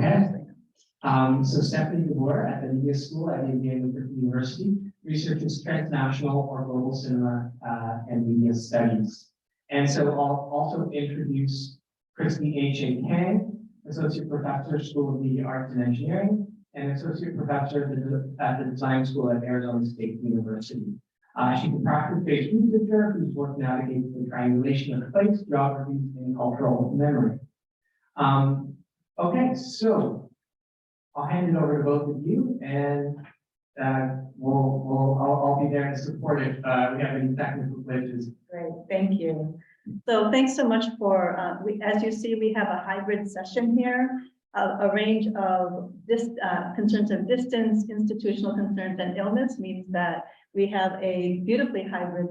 Okay. So Stephanie DeBoer at the Media School at Indiana University researches transnational or global cinema and media studies. And so I'll also introduce Kristy H.A. Kang, Associate Professor, School of Media Arts and Engineering, and Associate Professor at the Design School at Arizona State University. She's a practice-based researcher whose work navigates the triangulation of place, geographies, and cultural memory. Okay, so I'll hand it over to both of you, and I'll be there to support if we have any technical glitches. Great, thank you. So thanks so much for, as you see, we have a hybrid session here, a range of concerns of distance, institutional concerns, and illness means that we have a beautifully hybrid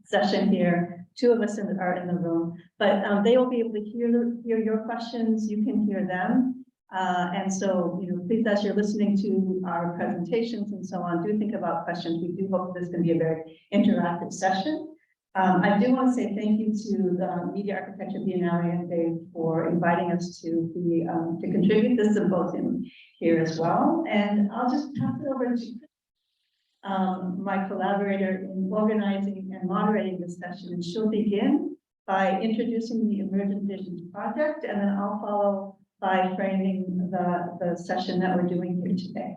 session here. Two of us are in the room, but they will be able to hear your questions. You can hear them. And so, please, as you're listening to our presentations and so on, do think about questions. We do hope this can be a very interactive session. I do want to say thank you to the Media Architecture Biennale and Dave for inviting us to contribute this symposium here as well. And I'll just pass it over to my collaborator in organizing and moderating this session, and she'll begin by introducing the Emergent Visions project, and then I'll follow by framing the session that we're doing here today.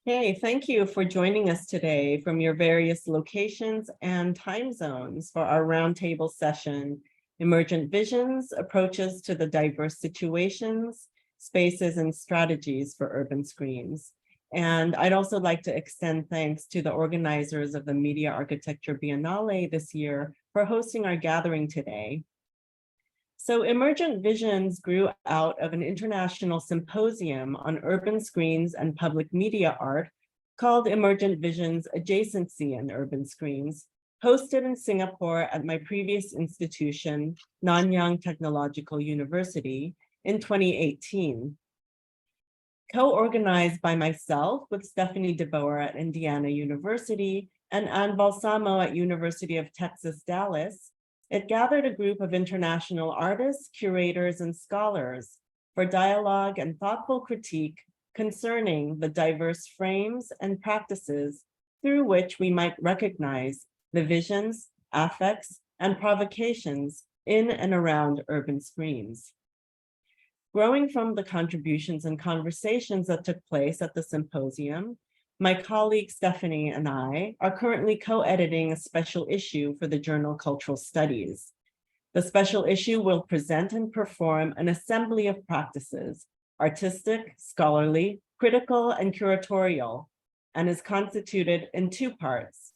Hey, thank you for joining us today from your various locations and time zones for our roundtable session, Emergent Visions, Approaches to the Diverse Situations, Spaces, and Strategies for Urban Screens. And I'd also like to extend thanks to the organizers of the Media Architecture Biennale this year for hosting our gathering today. So Emergent Visions grew out of an international symposium on urban screens and public media art called Emergent Visions Adjacency in Urban Screens, hosted in Singapore at my previous institution, Nanyang Technological University, in 2018. Co-organized by myself with Stephanie DeBoer at Indiana University and Ann Balsamo at University of Texas, Dallas, it gathered a group of international artists, curators, and scholars for dialogue and thoughtful critique concerning the diverse frames and practices through which we might recognize the visions, affects, and provocations in and around urban screens. Growing from the contributions and conversations that took place at the symposium, my colleague Stephanie and I are currently co-editing a special issue for the journal Cultural Studies. The special issue will present and perform an assembly of practices, artistic, scholarly, critical, and curatorial, and is constituted in two parts.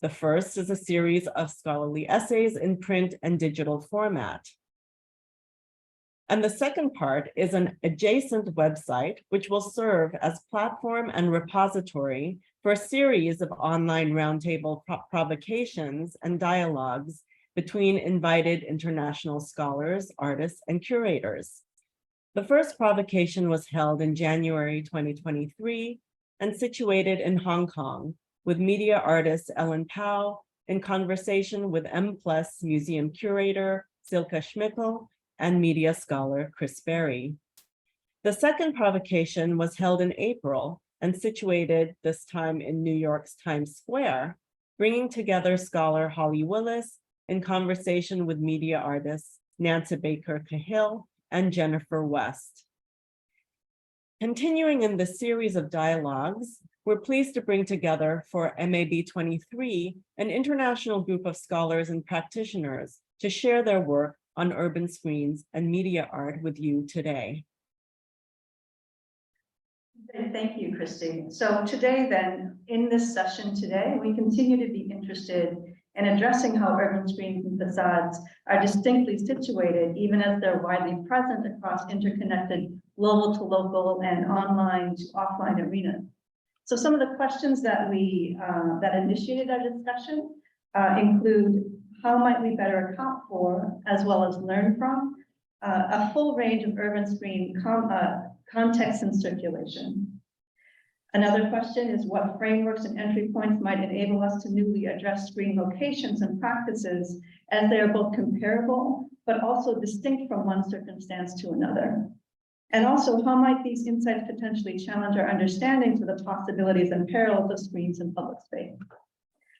The first is a series of scholarly essays in print and digital format. And the second part is an adjacent website, which will serve as platform and repository for a series of online roundtable provocations and dialogues between invited international scholars, artists, and curators. The first provocation was held in January 2023 and situated in Hong Kong with media artist Ellen Pao in conversation with M+ museum curator Silke Schmickel and media scholar Chris Berry. The second provocation was held in April and situated this time in New York's Times Square, bringing together scholar Holly Willis in conversation with media artists Nancy Baker Cahill and Jennifer West. Continuing in the series of dialogues, we're pleased to bring together for mab23 an international group of scholars and practitioners to share their work on urban screens and media art with you today. Thank you, Kristy. So today then, in this session today, we continue to be interested in addressing how urban screens and facades are distinctly situated, even as they're widely present across interconnected global to local and online to offline arenas. So some of the questions that that initiated our discussion include: how might we better account for, as well as learn from, a full range of urban screen context and circulation? Another question is what frameworks and entry points might enable us to newly address screen locations and practices as they are both comparable, but also distinct from one circumstance to another. And also, how might these insights potentially challenge our understanding to the possibilities and perils of screens in public space?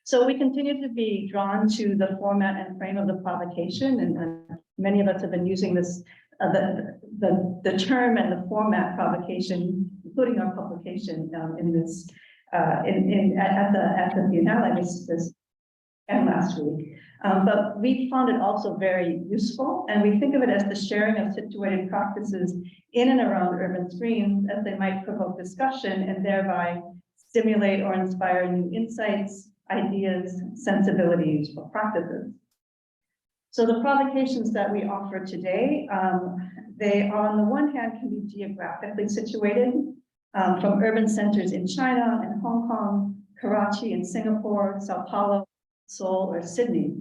So we continue to be drawn to the format and frame of the provocation, and many of us have been using this, the term and the format provocation, including our publication in this at the Biennale this and last week. But we found it also very useful, and we think of it as the sharing of situated practices in and around urban screens, as they might provoke discussion and thereby stimulate or inspire new insights, ideas, sensibilities, or practices. So the provocations that we offer today, they on the one hand can be geographically situated from urban centers in China and Hong Kong, Karachi and Singapore, Sao Paulo, Seoul, or Sydney.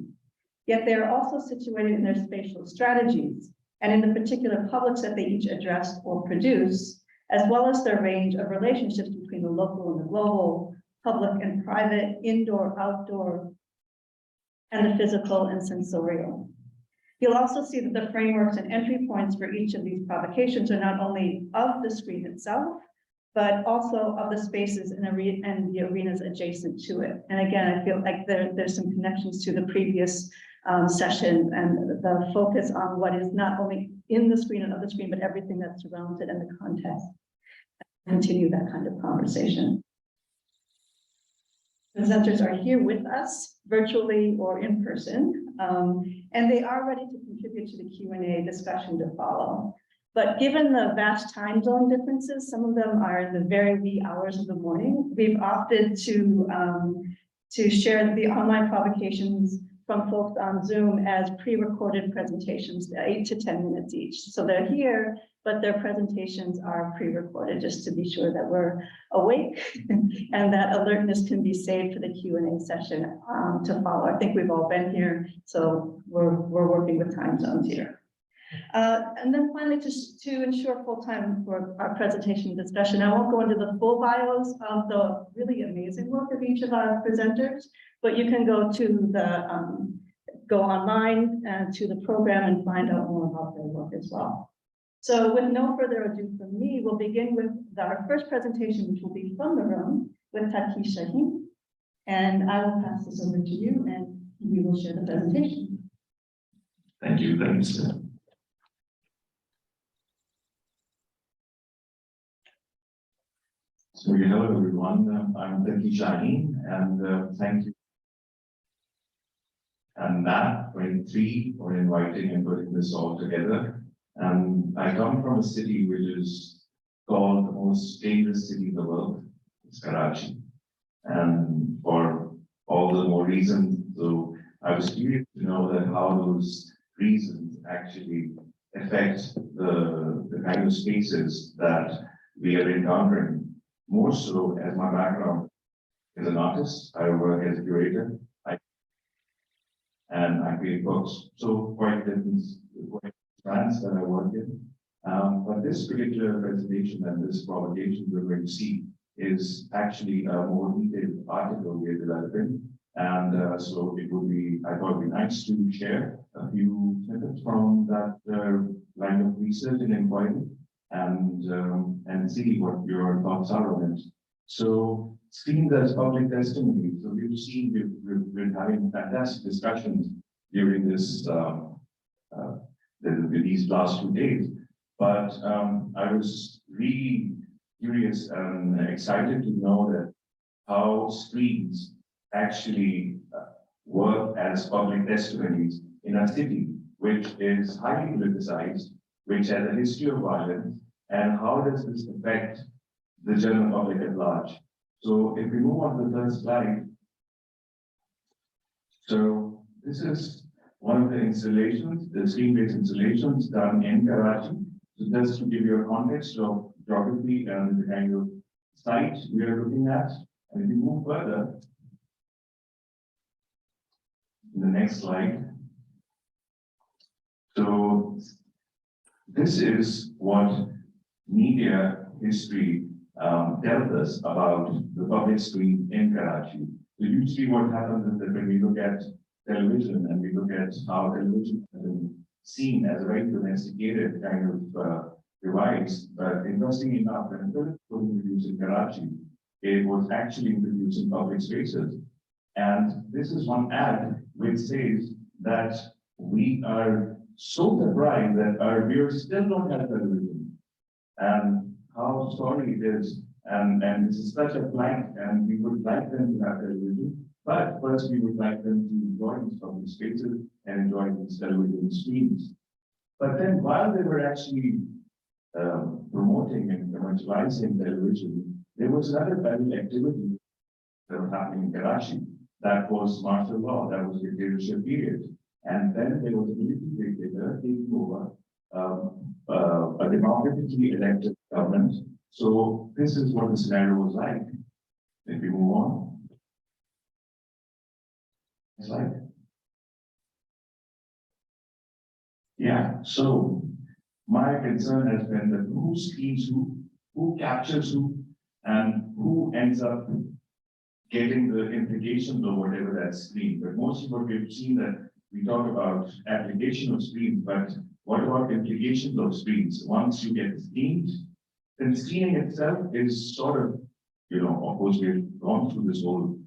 Yet they are also situated in their spatial strategies and in the particular publics that they each address or produce, as well as their range of relationships between the local and the global, public and private, indoor, outdoor, and the physical and sensorial. You'll also see that the frameworks and entry points for each of these provocations are not only of the screen itself, but also of the spaces and the arenas adjacent to it. And again, I feel like there's some connections to the previous session and the focus on what is not only in the screen and of the screen, but everything that surrounds it and the context. Continue that kind of conversation. Presenters are here with us virtually or in person, and they are ready to contribute to the Q&A discussion to follow. But given the vast time zone differences, some of them are in the very wee hours of the morning, we've opted to share the online provocations from folks on Zoom as pre-recorded presentations, 8 to 10 minutes each. So they're here, but their presentations are pre-recorded just to be sure that we're awake and that alertness can be saved for the Q&A session to follow. I think we've all been here, so we're working with time zones here. And then finally, to ensure full time for our presentation discussion, I won't go into the full bios of the really amazing work of each of our presenters, but you can go to the go online to the program and find out more about their work as well. So with no further ado from me, we'll begin with our first presentation, which will be from the room with Taqi Shaheen. And I will pass this over to you and we will share the presentation. Thank you, Braester. So hello everyone, I'm Taqi Shaheen, and thank you and mab23 for inviting and putting this all together. I come from a city which is called the most dangerous city in the world. It's Karachi, and for all the more reasons. So I was curious to know that how those reasons actually affect the kind of spaces that we are encountering. More so, as my background as an artist, I work as a curator, and I create books. So quite different strands that I work in. But this particular presentation and this provocation we're going to see is actually a more detailed article we're developing. And so it would be, I thought it would be nice to share a few snippets from that line of research and inquiry, and see what your thoughts are on it. So screens as public testimony. So we've seen, we've been having fantastic discussions during this these last 2 days. But I was really curious and excited to know that how screens actually work as public testimonies in a city which is highly politicized, which has a history of violence, and how does this affect the general public at large? So if we move on to the third slide. So this is one of the installations, the screen-based installations done in Karachi. So just to give you a context of geography and the kind of site we are looking at. And if we move further, in the next slide. So this is what media history tells us about the public screen in Karachi. So usually what happens is that when we look at television and we look at how television has been seen as a very domesticated kind of device. But interestingly enough, when it was introduced in Karachi, it was actually introduced in public spaces. And this is one ad which says that we are so surprised that our viewers still don't have television, and how sorry it is. And this is such a plight, and we would like them to have television, but first we would like them to enjoy these public spaces and enjoy these television streams. But then while they were actually promoting and commercializing television, there was another parallel activity that was happening in Karachi. That was martial law, that was the dictatorship period. And then there was a military dictator taking over a democratically elected government. So this is what the scenario was like. If we move on. Next slide. Yeah, so my concern has been that who screens who captures who, and who ends up getting the implications of whatever that screen. But mostly what we've seen that we talk about application of screens, but what about implications of screens? Once you get screened, then screening itself is sort of, of course, we've gone through this whole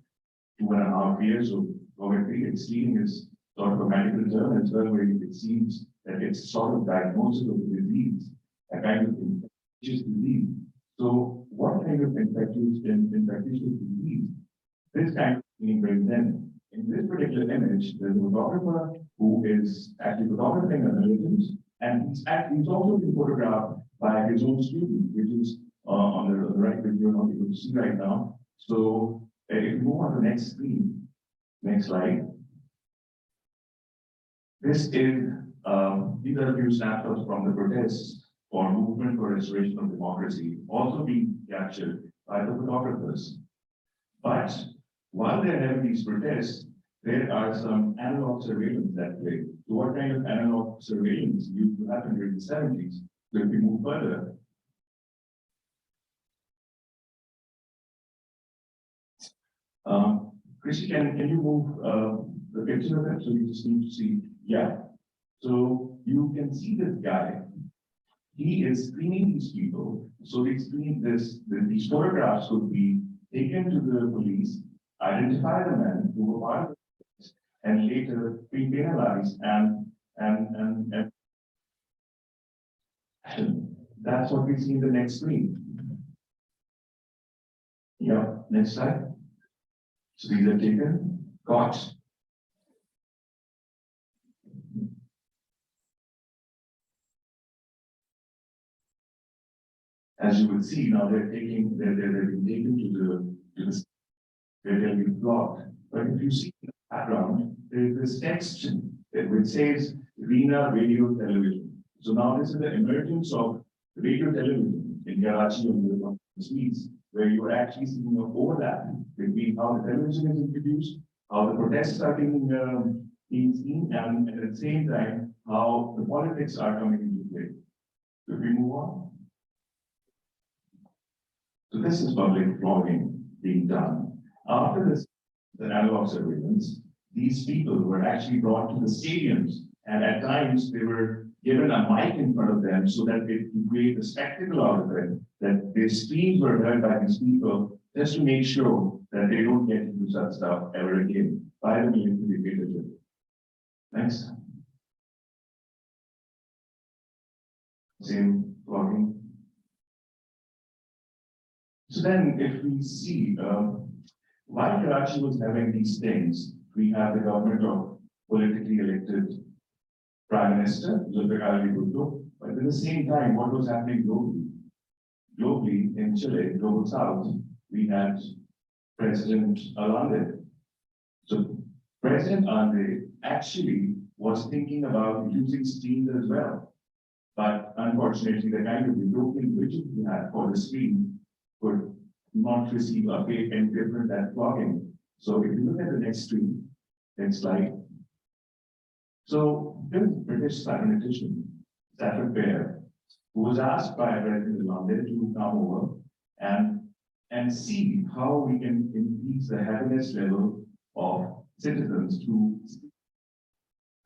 2.5 years of poetry, and screening is sort of a medical term as well, where it seems that it's sort of diagnosis of the disease, a kind of infectious disease. So what kind of infectious disease this kind of screening brings in? In this particular image, there's a photographer who is actually photographing an emergent, and he's also been photographed by his own student, which is on the right, which you're not able to see right now. So if you move on to the next screen, next slide. This is, these are a few snapshots from the protests for movement for restoration of democracy, also being captured by the photographers. But while they're having these protests, there are some analog surveillance that play. So what kind of analog surveillance used to happen during the 70s? So if we move further, Kristy, can you move the picture of it? So you just need to see, yeah. So you can see this guy. He is screening these people. So they screen these photographs could be taken to the police, identify the men who were part of it, and later be penalized and that's what we see in the next screen. Yeah, next slide. So these are taken, caught. As you will see, now they're being taken to the they're being blocked. But if you see in the background, there's this text which says Rena Radio Television. So now this is the emergence of radio television in Karachi and the Swedes, where you're actually seeing an overlap between how the television is introduced, how the protests are being seen, and at the same time, how the politics are coming into play. So if we move on. So this is public vlogging being done. After this, the analog surveillance, these people were actually brought to the stadiums, and at times they were given a mic in front of them so that they could create a spectacle out of it, that their screams were heard by these people, just to make sure that they don't get into such stuff ever again by the military dictatorship. Next. Same vlogging. So then if we see, while Karachi was having these things, we have the government of politically elected Prime Minister, but at the same time, what was happening globally? Globally, in Chile, Global South, we had President Allende. So President Allende actually was thinking about using screens as well. But unfortunately, the kind of European widget we had for the screen could not receive a pay and different than vlogging. So if you look at the next screen, next slide. So this British mathematician, Stafford Bear, who was asked by President Allende to come over and see how we can increase the happiness level of citizens through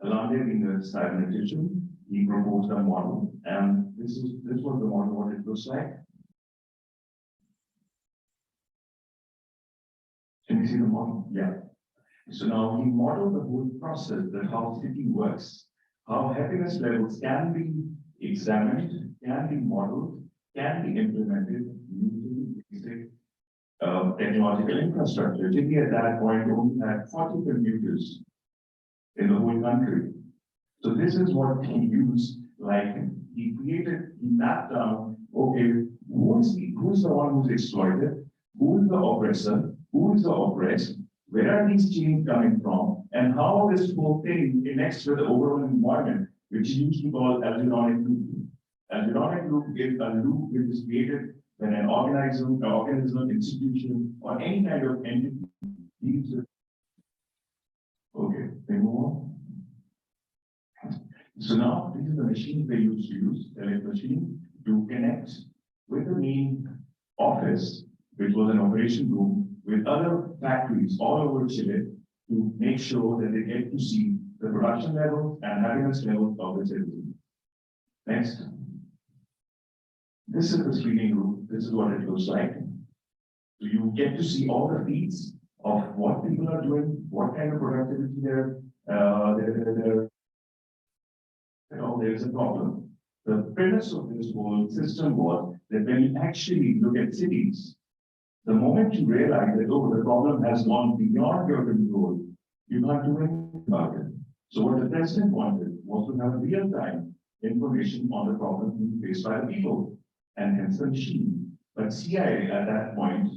Alande being a statistician, he proposed a model, and this was the model, what it looks like. Can you see the model? Yeah. So now he modeled the whole process, that how city works, how happiness levels can be examined, can be modeled, can be implemented using basic technological infrastructure. Taqi at that point only had 40 computers in the whole country. So this is what he used, like he mapped down, okay, who's the one who's exploited, who's the oppressor, who is the oppressed, where are these chains coming from, and how this whole thing connects with the overall environment, which is usually called algorithmic loop. Algorithmic loop is a loop which is created when an organism, institution, or any kind of entity needs it. Okay, we move on. So now this is the machine they used to use, the machine, to connect with the main office, which was an operation room, with other factories all over Chile to make sure that they get to see the production levels and happiness levels of the citizens. Next. This is the screening room. This is what it looks like. So you get to see all the feeds of what people are doing, what kind of productivity there's a problem. The premise of this whole system was that when you actually look at cities, the moment you realize that, oh, the problem has gone beyond your control, you can't do anything about it. So what the president wanted was to have real-time information on the problem being faced by the people, and hence the machine. But CIA at that point,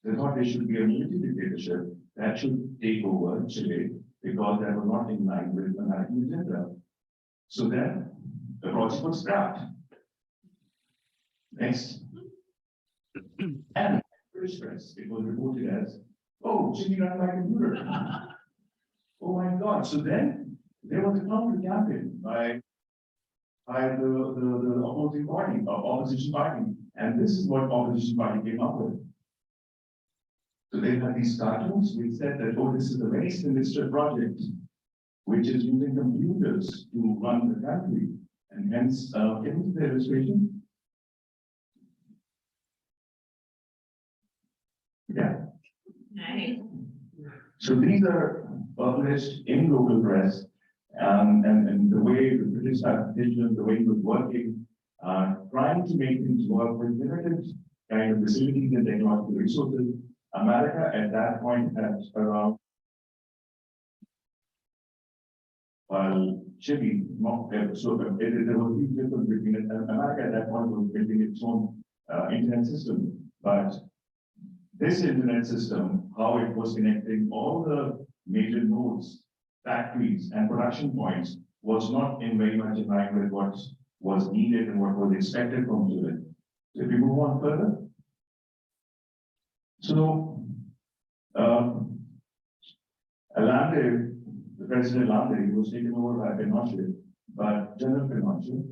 they thought there should be a military dictatorship that should take over Chile because that was not in line with the American agenda. So then the project was scrapped. Next. And British press, it was reported as, oh, Chile ran by computer. Oh my God. So then there was a counter campaign by the opposing party, opposition party. And this is what opposition party came up with. So they had these cartoons which said that, oh, this is a very sinister project, which is using computers to run the country. And hence, can you see the illustration? Yeah. Nice. So these are published in local press, and the way the British statistician, the way he was working, trying to make things work with limited kind of facilities and technological resources. America at that point had around, while Chile, so there was a huge difference between it. And America at that point was building its own internet system, but this internet system, how it was connecting all the major nodes, factories, and production points, was not in very much in line with what was needed and what was expected from Chile. So if we move on further. So, Alande, the President Alande, he was taken over by Pinochet, but General Pinochet.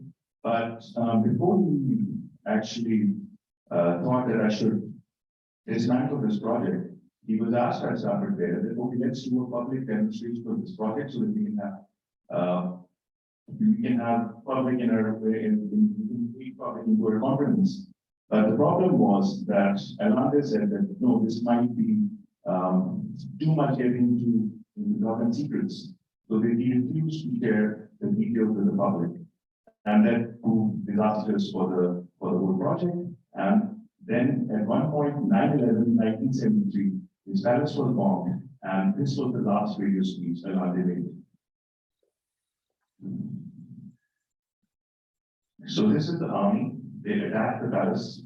But before he actually thought that I should dismantle this project, he was asked by Stanford there that, okay, let's do a public demonstration for this project so that we can have public in our way in public into our confidence. But the problem was that Alande said that no, this might be too much getting into government secrets. So they refused to share the details with the public. And that proved disastrous for the whole project. And then at one point, 9/11, 1973, his palace was bombed, and this was the last radio speech Alande made. So this is the army. They attacked the palace,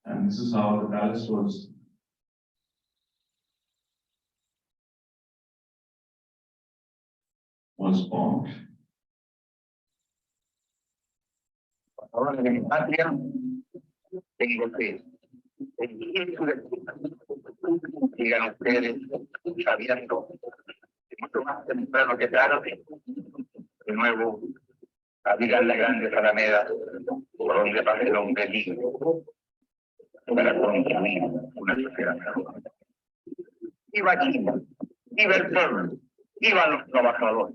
and this is how the palace was bombed. Ahora en mi patria tengo fe. Digan ustedes, sabiendo que mucho más temprano que tarde, de nuevo abrirán las grandes alamedas por donde pase el hombre libre para construir una sociedad mejor. ¡Viva Chile! ¡Viva el pueblo! iban los trabajadores.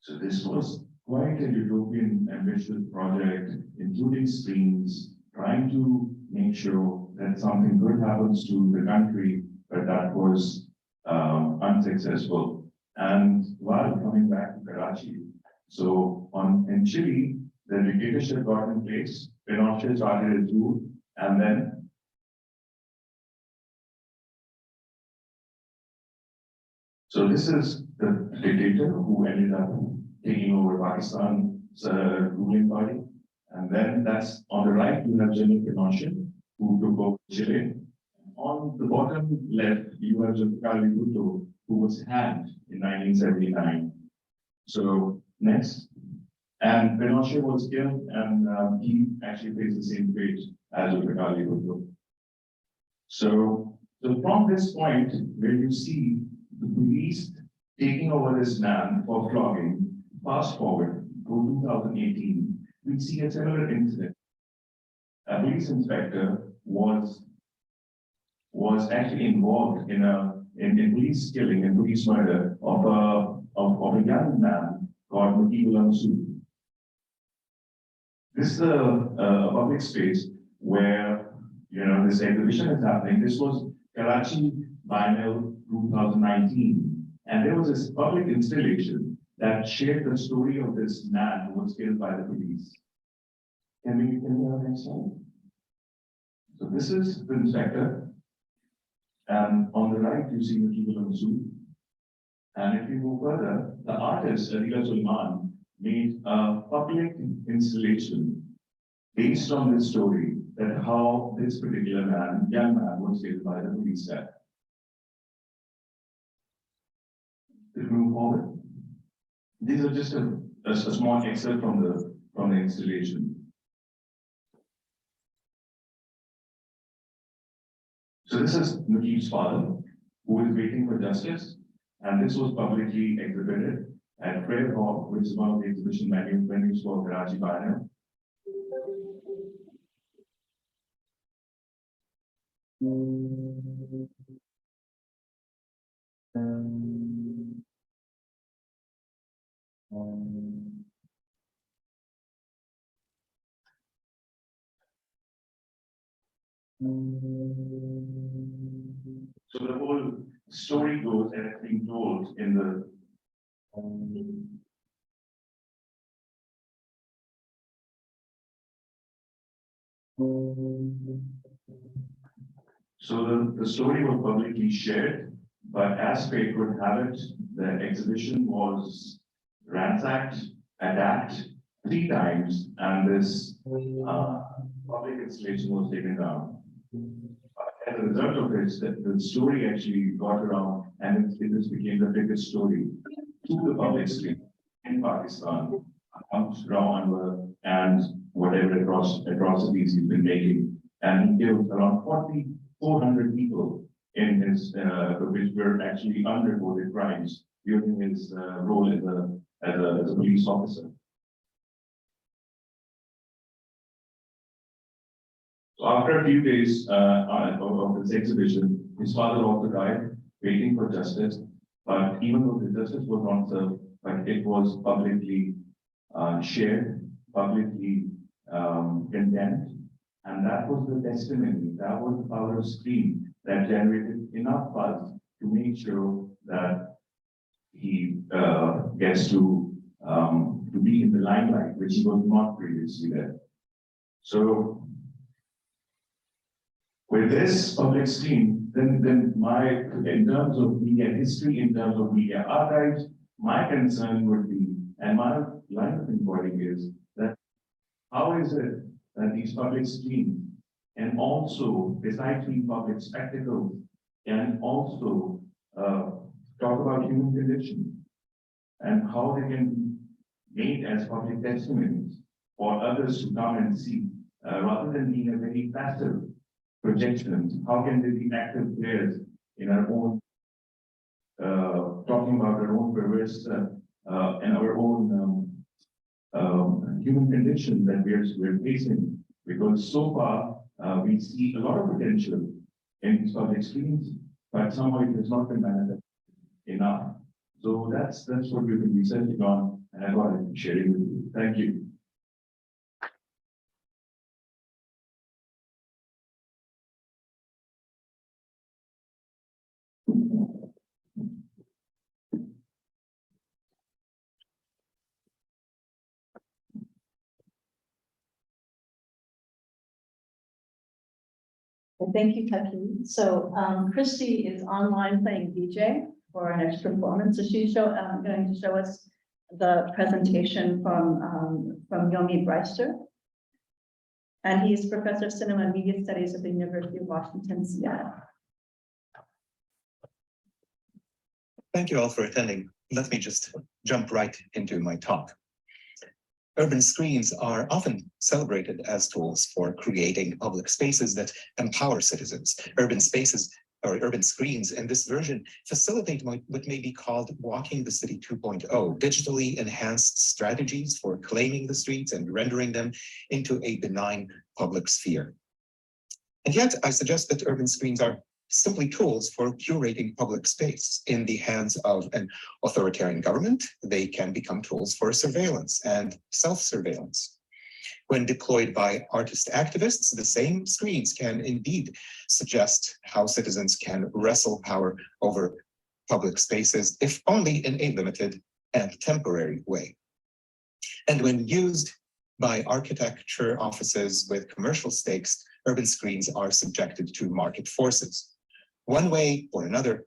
So this was quite a utopian, ambitious project, including streams, trying to make sure that something good happens to the country, but that was unsuccessful. And while coming back to Karachi, so in Chile, the dictatorship got in place, Pinochet started his rule, and then so this is the dictator who ended up taking over Pakistan's ruling party. And then that's on the right, you have General Pinochet, who took over Chile. On the bottom left, you have Kingsley, who was hanged in 1979. So next, and Pinochet was killed, and he actually faced the same fate as Kingsley. So from this point, where you see the police taking over this man for flogging, fast forward to 2018, we see a similar incident. A police inspector was actually involved in police killing and police murder of a young man called Muthibulam. This is a public space where this exhibition is happening. This was Karachi Biennial 2019, and there was this public installation that shared the story of this man who was killed by the police. Can we have next slide? So this is the inspector, and on the right you see Muthibulam. And if you move further, the artist Adila Sulman made a public installation based on this story, that how this particular young man was killed by the police staff. If we move forward, these are just a small excerpt from the installation. So this is Mujib's father, who is waiting for justice, and this was publicly exhibited at Prayer Hall, which is one of the exhibition venues for Karachi Biennial. So the whole story goes, and it's being told in the so the story was publicly shared, but as fate would have it, the exhibition was ransacked, attacked 3 times, and this public installation was taken down. As a result of this, the story actually got around, and it became the biggest story to the public stream in Pakistan, amongst Anwar and whatever atrocities he's been making. And he killed around 400 people in his, which were actually unreported crimes during his role as a police officer. So after a few days of this exhibition, his father also died, waiting for justice. But even though the justice was not served, but it was publicly shared, publicly condemned, and that was the testimony. That was the power of screen that generated enough buzz to make sure that he gets to be in the limelight, which he was not previously there. So with this public stream, then in terms of media history, in terms of media archives, my concern would be, and my line of inquiry is that how is it that these public streams and also, besides being public spectacles, can also talk about human condition and how they can be made as public testimonies for others to come and see, rather than being a very passive projections. How can they be active players in our own, talking about our own perverse and our own human condition that we're facing? Because so far we see a lot of potential in these public streams, but somehow it has not been manifested. enough. So that's what we've been researching on, and I thought I'd share it with you. Thank you. Well, thank you, Taqi. So Kristy is online playing DJ for our next performance. So she's going to show us the presentation from Yomi Braester. And he's Professor of Cinema and Media Studies at the University of Washington, Seattle. Thank you all for attending. Let me just jump right into my talk. Urban screens are often celebrated as tools for creating public spaces that empower citizens. Urban spaces or urban screens in this version facilitate what may be called walking the city 2.0, digitally enhanced strategies for claiming the streets and rendering them into a benign public sphere. And yet I suggest that urban screens are simply tools for curating public space. In the hands of an authoritarian government, they can become tools for surveillance and self-surveillance. When deployed by artist activists, the same screens can indeed suggest how citizens can wrestle power over public spaces, if only in a limited and temporary way. And when used by architecture offices with commercial stakes, urban screens are subjected to market forces. One way or another,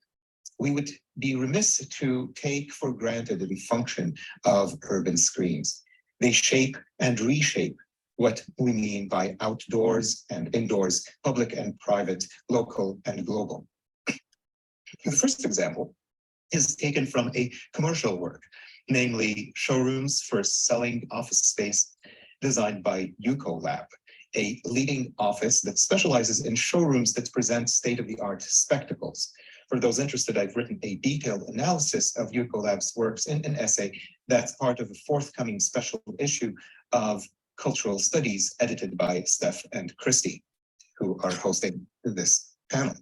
we would be remiss to take for granted the function of urban screens. They shape and reshape what we mean by outdoors and indoors, public and private, local and global. The first example is taken from a commercial work, namely showrooms for selling office space designed by Yuko-Lab, a leading office that specializes in showrooms that present state-of-the-art spectacles. For those interested, I've written a detailed analysis of Yuko-Lab's works in an essay that's part of a forthcoming special issue of Cultural Studies edited by Steph and Kristy, who are hosting this panel.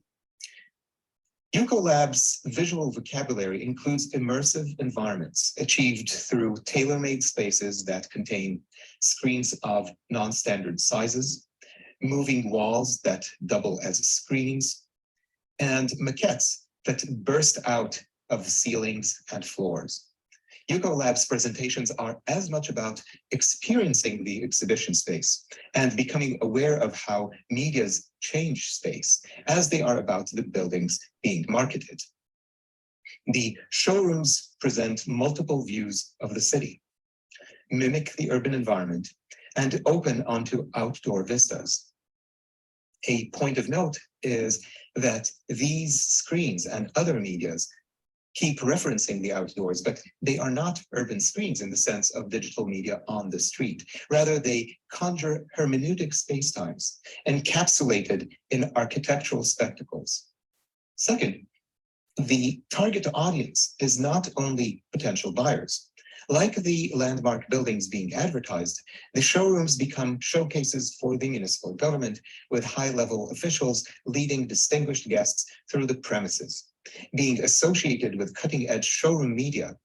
Yuko-Lab's visual vocabulary includes immersive environments achieved through tailor-made spaces that contain screens of non-standard sizes, moving walls that double as screens, and maquettes that burst out of ceilings and floors. Yuko-Lab's presentations are as much about experiencing the exhibition space and becoming aware of how medias change space as they are about the buildings being marketed. The showrooms present multiple views of the city, mimic the urban environment, and open onto outdoor vistas. A point of note is that these screens and other medias keep referencing the outdoors, but they are not urban screens in the sense of digital media on the street. Rather, they conjure hermeneutic spacetimes encapsulated in architectural spectacles. Second, the target audience is not only potential buyers. Like the landmark buildings being advertised, the showrooms become showcases for the municipal government, with high-level officials leading distinguished guests through the premises. Being associated with cutting-edge showroom media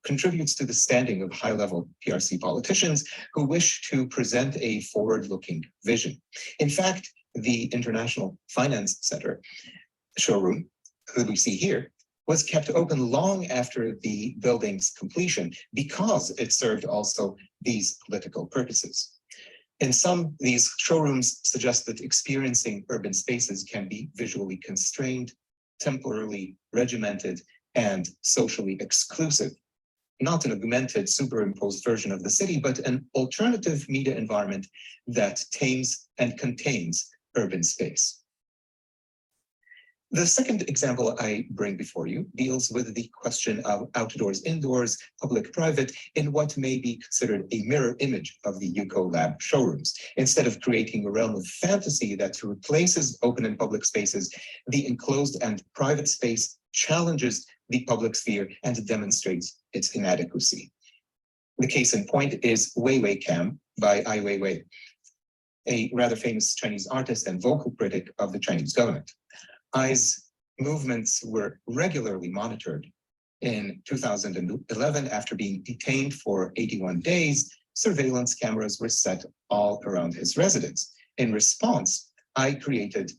contributes to the standing of high-level PRC politicians who wish to present a forward-looking vision. In fact, the International Finance Center showroom, that we see here, was kept open long after the building's completion because it served also these political purposes. In some, these showrooms suggest that experiencing urban spaces can be visually constrained, temporarily regimented, and socially exclusive. Not an augmented, superimposed version of the city, but an alternative media environment that tames and contains urban space. The second example I bring before you deals with the question of outdoors, indoors, public, private, in what may be considered a mirror image of the Yuko-Lab showrooms. Instead of creating a realm of fantasy that replaces open and public spaces, the enclosed and private space challenges the public sphere and demonstrates its inadequacy. The case in point is Weiwei Cam by Ai Weiwei, a rather famous Chinese artist and vocal critic of the Chinese government. Ai's movements were regularly monitored In 2011, after being detained for 81 days, surveillance cameras were set all around his residence. In response, I created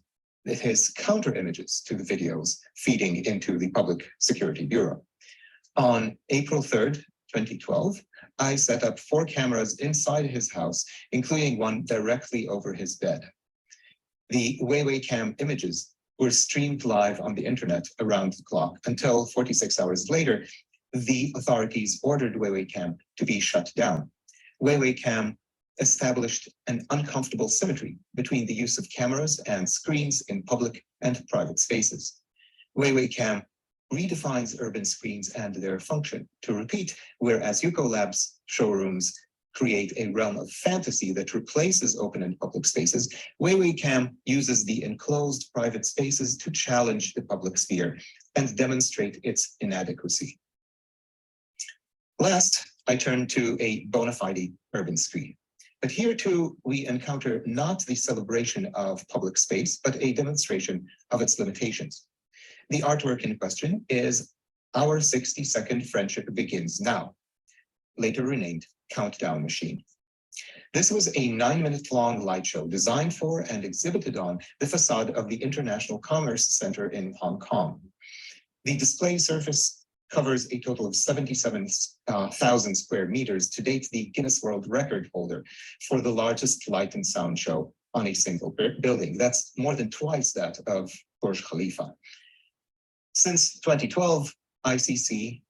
his counter images to the videos feeding into the Public Security Bureau. On April 3rd, 2012, I set up 4 cameras inside his house, including one directly over his bed. The Weiwei Cam images were streamed live on the internet around the clock until 46 hours later, the authorities ordered Weiwei Cam to be shut down. Weiwei Cam established an uncomfortable symmetry between the use of cameras and screens in public and private spaces. Weiwei Cam redefines urban screens and their function. To repeat, whereas Yuko Labs showrooms create a realm of fantasy that replaces open and public spaces, Weiwei Cam uses the enclosed private spaces to challenge the public sphere and demonstrate its inadequacy. Last, I turn to a bona fide urban screen. But here too, we encounter not the celebration of public space, but a demonstration of its limitations. The artwork in question is Our 60-Second Friendship Begins Now, later renamed Countdown Machine. This was a 9-minute-long light show designed for and exhibited on the facade of the International Commerce Center in Hong Kong. The display surface covers a total of 77,000 square meters, to date the Guinness World Record holder for the largest light and sound show on a single building. That's more than twice that of Burj Khalifa. Since 2012, ICC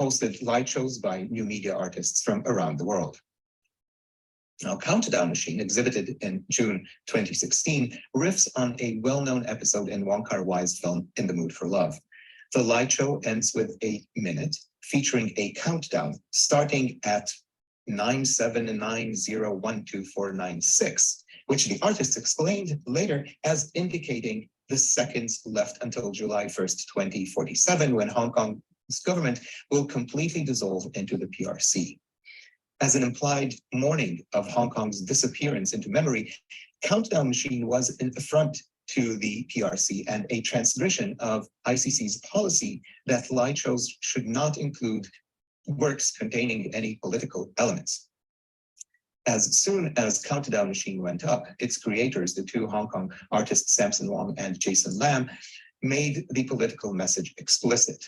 hosted light shows by new media artists from around the world. Now, Countdown Machine, exhibited in June 2016, riffs on a well-known episode in Wong Kar-wai's film In the Mood for Love. The light show ends with a minute featuring a countdown starting at 979012496, which the artists explained later as indicating the seconds left until July 1st, 2047, when Hong Kong's government will completely dissolve into the PRC. As an implied mourning of Hong Kong's disappearance into memory, Countdown Machine was an affront to the PRC and a transgression of ICC's policy that light shows should not include works containing any political elements. As soon as Countdown Machine went up, its creators, the 2 Hong Kong artists Samson Wong and Jason Lam, made the political message explicit.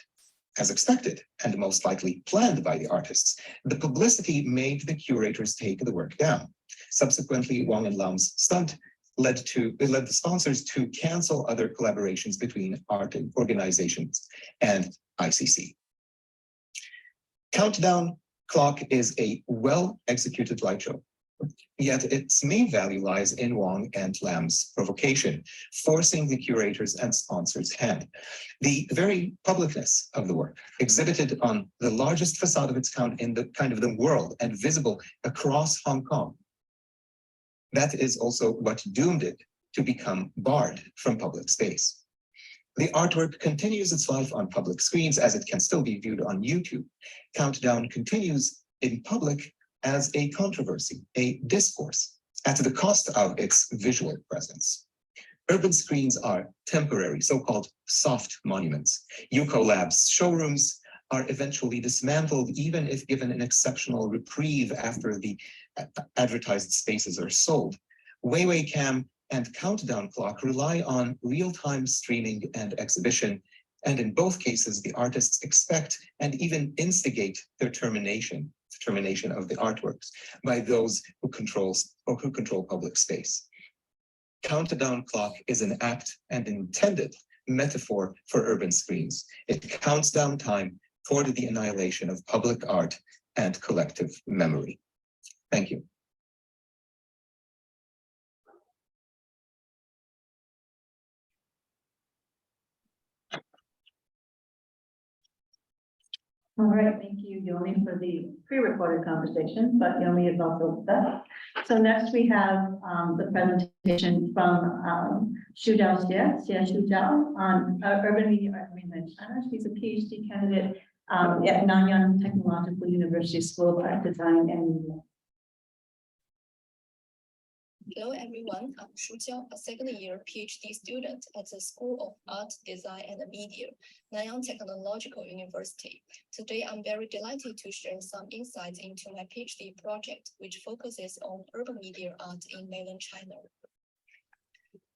As expected, and most likely planned by the artists, the publicity made the curators take the work down. Subsequently, Wong and Lam's stunt led the sponsors to cancel other collaborations between art organizations and ICC. Countdown Clock is a well-executed light show, yet its main value lies in Wong and Lam's provocation, forcing the curators and sponsors' hand. The very publicness of the work, exhibited on the largest facade of its kind in the world and visible across Hong Kong, that is also what doomed it to become barred from public space. The artwork continues its life on public screens as it can still be viewed on YouTube. Countdown continues in public as a controversy, a discourse, at the cost of its visual presence. Urban screens are temporary, so-called soft monuments. Yuko Labs showrooms are eventually dismantled, even if given an exceptional reprieve after the advertised spaces are sold. Weiwei Cam and Countdown Clock rely on real-time streaming and exhibition, and in both cases, the artists expect and even instigate their termination of the artworks by those who control public space. Countdown Clock is an apt and intended metaphor for urban screens. It counts down time toward the annihilation of public art and collective memory. Thank you. All right, thank you, Yomi, for the pre-recorded conversation, but Yomi is also with us. So next we have the presentation from Shujiao Shujiao on urban media art in mainland China. She's a Ph.D. candidate at Nanyang Technological University School of Art Design and Media. Hello everyone, I'm Shujiao, a second-year Ph.D. student at the School of Art, Design and Media, Nanyang Technological University. Today, I'm very delighted to share some insights into my Ph.D. project, which focuses on urban media art in mainland China.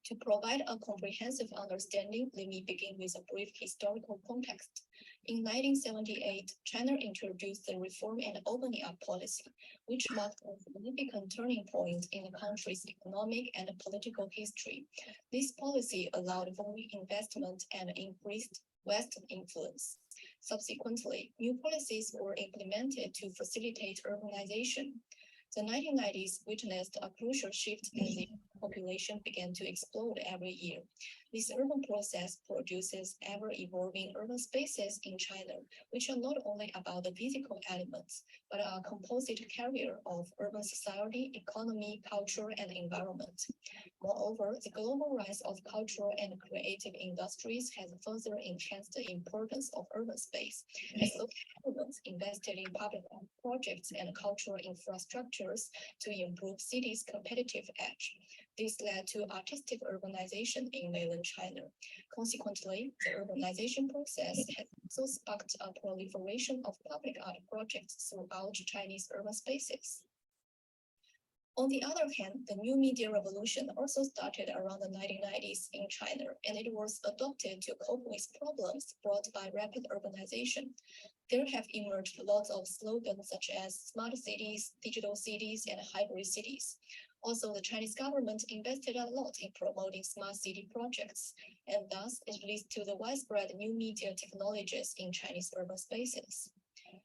To provide a comprehensive understanding, let me begin with a brief historical context. In 1978, China introduced the Reform and Opening Up policy, which marked a significant turning point in the country's economic and political history. This policy allowed foreign investment and increased Western influence. Subsequently, new policies were implemented to facilitate urbanization. The 1990s witnessed a crucial shift as the population began to explode every year. This urban process produces ever-evolving urban spaces in China, which are not only about the physical elements, but are a composite carrier of urban society, economy, culture, and environment. Moreover, the global rise of cultural and creative industries has further enhanced the importance of urban space, as local governments invested in public projects and cultural infrastructures to improve cities' competitive edge. This led to artistic urbanization in mainland China. Consequently, the urbanization process has also sparked a proliferation of public art projects throughout Chinese urban spaces. On the other hand, the new media revolution also started around the 1990s in China, and it was adopted to cope with problems brought by rapid urbanization. There have emerged lots of slogans such as smart cities, digital cities, and hybrid cities. Also, the Chinese government invested a lot in promoting smart city projects, and thus it leads to the widespread new media technologies in Chinese urban spaces.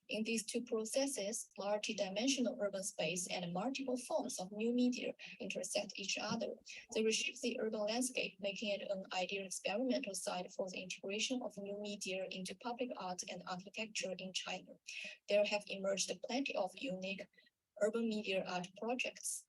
In these two processes, multi-dimensional urban space and multiple forms of new media intersect each other. They reshape the urban landscape, making it an ideal experimental site for the integration of new media into public art and architecture in China. There have emerged plenty of unique urban media art projects.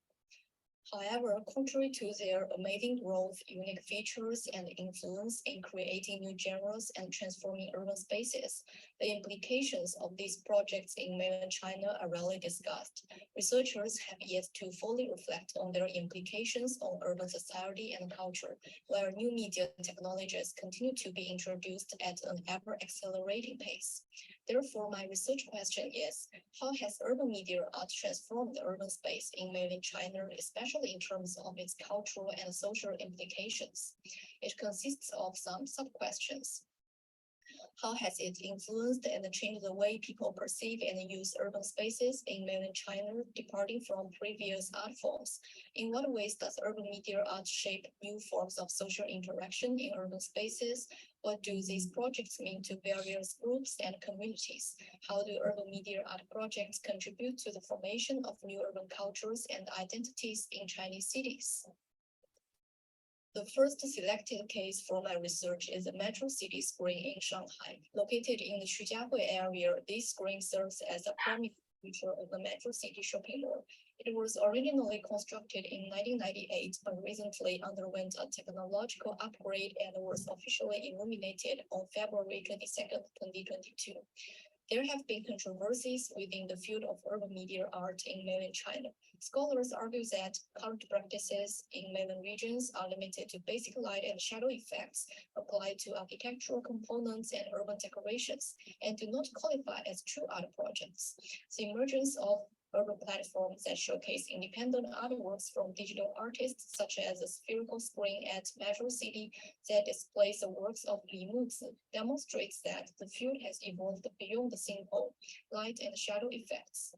However, contrary to their amazing growth, unique features, and influence in creating new genres and transforming urban spaces, the implications of these projects in mainland China are rarely discussed. Researchers have yet to fully reflect on their implications on urban society and culture, where new media technologies continue to be introduced at an ever-accelerating pace. Therefore, my research question is, how has urban media art transformed the urban space in mainland China, especially in terms of its cultural and social implications? It consists of some sub-questions. How has it influenced and changed the way people perceive and use urban spaces in mainland China, departing from previous art forms? In what ways does urban media art shape new forms of social interaction in urban spaces? What do these projects mean to various groups and communities? How do urban media art projects contribute to the formation of new urban cultures and identities in Chinese cities? The first selected case for my research is the Metro City Screen in Shanghai. Located in the Shujiao area, this screen serves as a prominent feature of the Metro City shopping mall. It was originally constructed in 1998, but recently underwent a technological upgrade and was officially illuminated on February 22nd, 2022. There have been controversies within the field of urban media art in mainland China. Scholars argue that current practices in mainland regions are limited to basic light and shadow effects applied to architectural components and urban decorations, and do not qualify as true art projects. The emergence of urban platforms that showcase independent artworks from digital artists, such as the spherical screen at Metro City that displays the works of Li Muzi, demonstrates that the field has evolved beyond the simple light and shadow effects.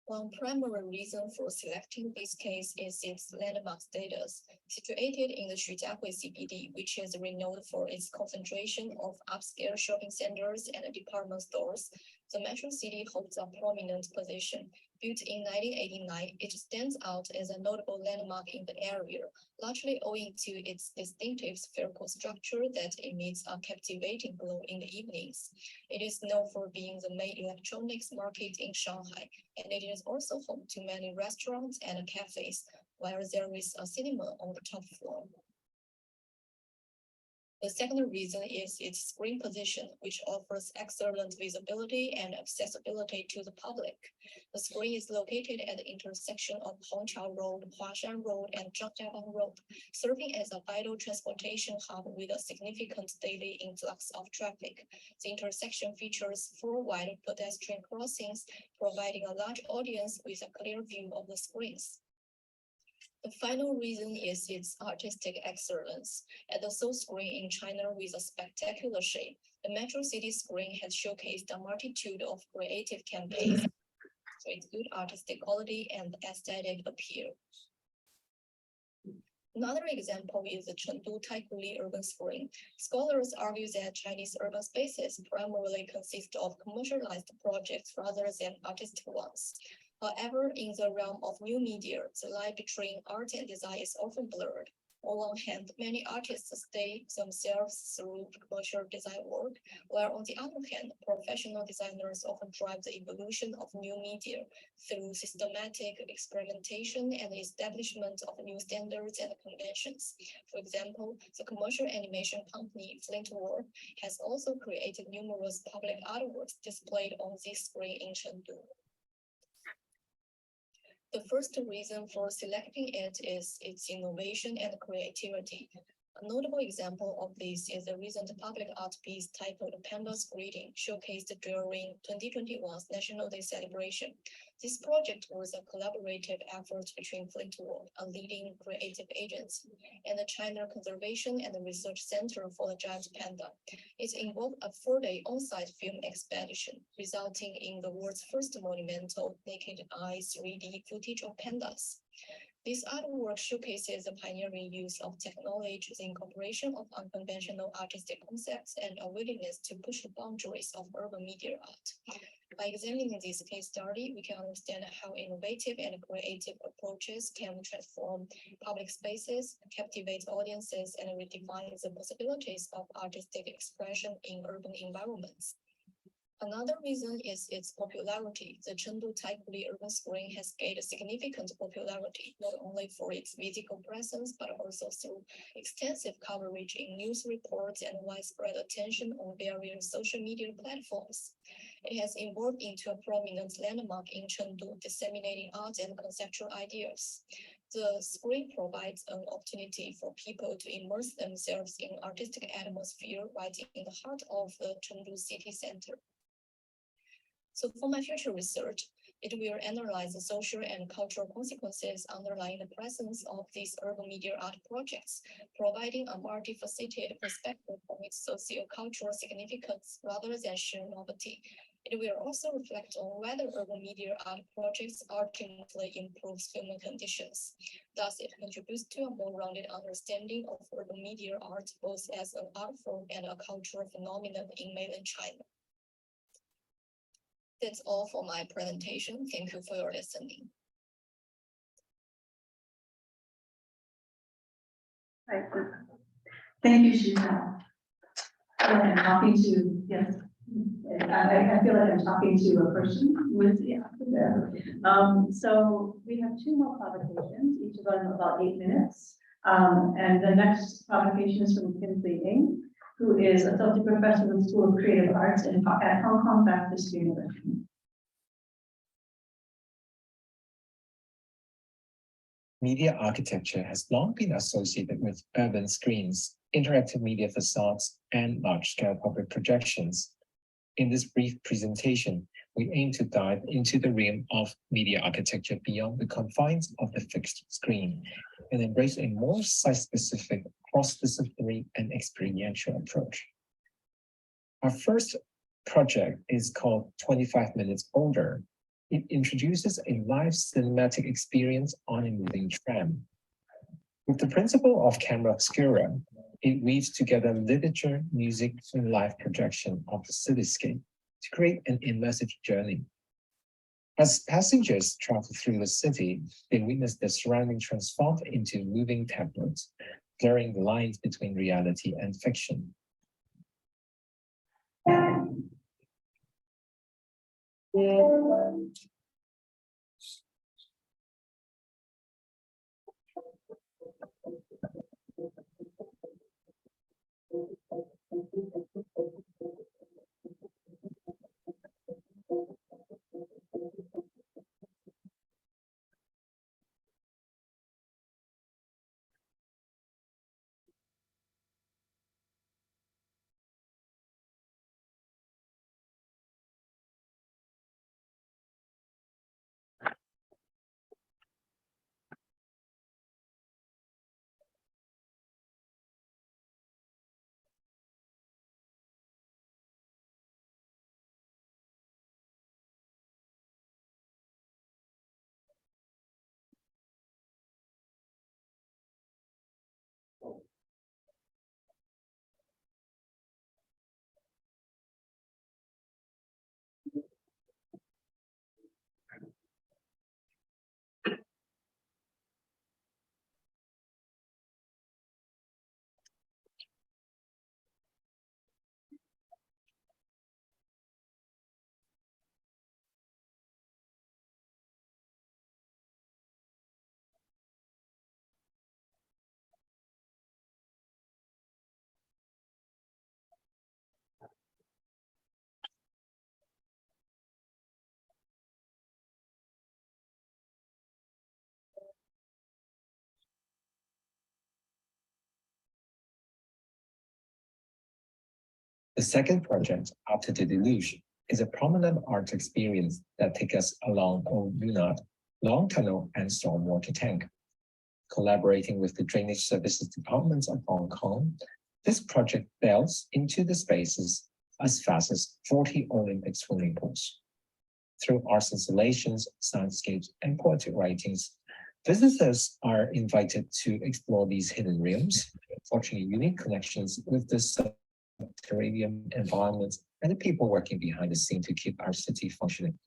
One primary reason for selecting this case is its landmark status. Situated in the Shujiao CBD, which is renowned for its concentration of upscale shopping centers and department stores, the Metro City holds a prominent position. Built in 1989, it stands out as a notable landmark in the area, largely owing to its distinctive spherical structure that emits a captivating glow in the evenings. It is known for being the main electronics market in Shanghai, and it is also home to many restaurants and cafes, where there is a cinema on the top floor. The second reason is its screen position, which offers excellent visibility and accessibility to the public. The screen is located at the intersection of Hongqiao Road, Huashan Road, and Zhangjiabang Road, serving as a vital transportation hub with a significant daily influx of traffic. The intersection features 4 wide pedestrian crossings, providing a large audience with a clear view of the screens. The final reason is its artistic excellence. At the sole screen in China with a spectacular shape, the Metro City screen has showcased a multitude of creative campaigns with good artistic quality and aesthetic appeal. Another example is the Chengdu Taqi urban screen. Scholars argue that Chinese urban spaces primarily consist of commercialized projects rather than artistic ones. However, in the realm of new media, the line between art and design is often blurred. On one hand, many artists stay themselves through commercial design work, while on the other hand, professional designers often drive the evolution of new media through systematic experimentation and the establishment of new standards and conventions. For example, the commercial animation company Flintwork has also created numerous public artworks displayed on this screen in Chengdu. The first reason for selecting it is its innovation and creativity. A notable example of this is the recent public art piece titled Panda's Greeting, showcased during 2021's National Day celebration. This project was a collaborative effort between Flintwork, a leading creative agency, and the China Conservation and Research Center for the Giant Panda. It involved a 4-day on-site film expedition, resulting in the world's first monumental naked eye 3D footage of pandas. This artwork showcases the pioneering use of technology, the incorporation of unconventional artistic concepts, and a willingness to push the boundaries of urban media art. By examining this case study, we can understand how innovative and creative approaches can transform public spaces, captivate audiences, and redefine the possibilities of artistic expression in urban environments. Another reason is its popularity. The Chengdu Taqi urban screen has gained significant popularity, not only for its physical presence, but also through extensive coverage in news reports and widespread attention on various social media platforms. It has evolved into a prominent landmark in Chengdu, disseminating art and conceptual ideas. The screen provides an opportunity for people to immerse themselves in artistic atmosphere right in the heart of the Chengdu city center. So for my future research, it will analyze the social and cultural consequences underlying the presence of these urban media art projects, providing a multifaceted perspective on its socio-cultural significance rather than sheer novelty. It will also reflect on whether urban media art projects ultimately improve human conditions. Thus, it contributes to a more rounded understanding of urban media art, both as an art form and a cultural phenomenon in mainland China. That's all for my presentation. Thank you for your listening. Right. Thank you, Shujiao. I'm talking to, yes. I feel like I'm talking to a person with, yeah. So we have 2 more provocations, each of them about 8 minutes. And the next provocation is from Kingsley, who is associate professor in the School of Creative Arts at Hong Kong Baptist University. Media architecture has long been associated with urban screens, interactive media facades, and large-scale public projections. In this brief presentation, we aim to dive into the realm of media architecture beyond the confines of the fixed screen and embrace a more site-specific, cross-disciplinary, and experiential approach. Our first project is called 25 Minutes Older. It introduces a live cinematic experience on a moving tram. With the principle of camera obscura, it weaves together literature, music, and live projection of the cityscape to create an immersive journey. As passengers travel through the city, they witness their surroundings transformed into moving tablets, blurring the lines between reality and fiction. The second project, After the Deluge, is a prominent art experience that takes us along Old Yunnan, Long Tunnel, and Stormwater Tank. Collaborating with the Drainage Services Department of Hong Kong, this project delves into the spaces as fast as 40 Olympic swimming pools. Through art installations, soundscapes, and poetic writings, visitors are invited to explore these hidden realms, forging unique connections with the subterranean environment and the people working behind the scene to keep our city functioning.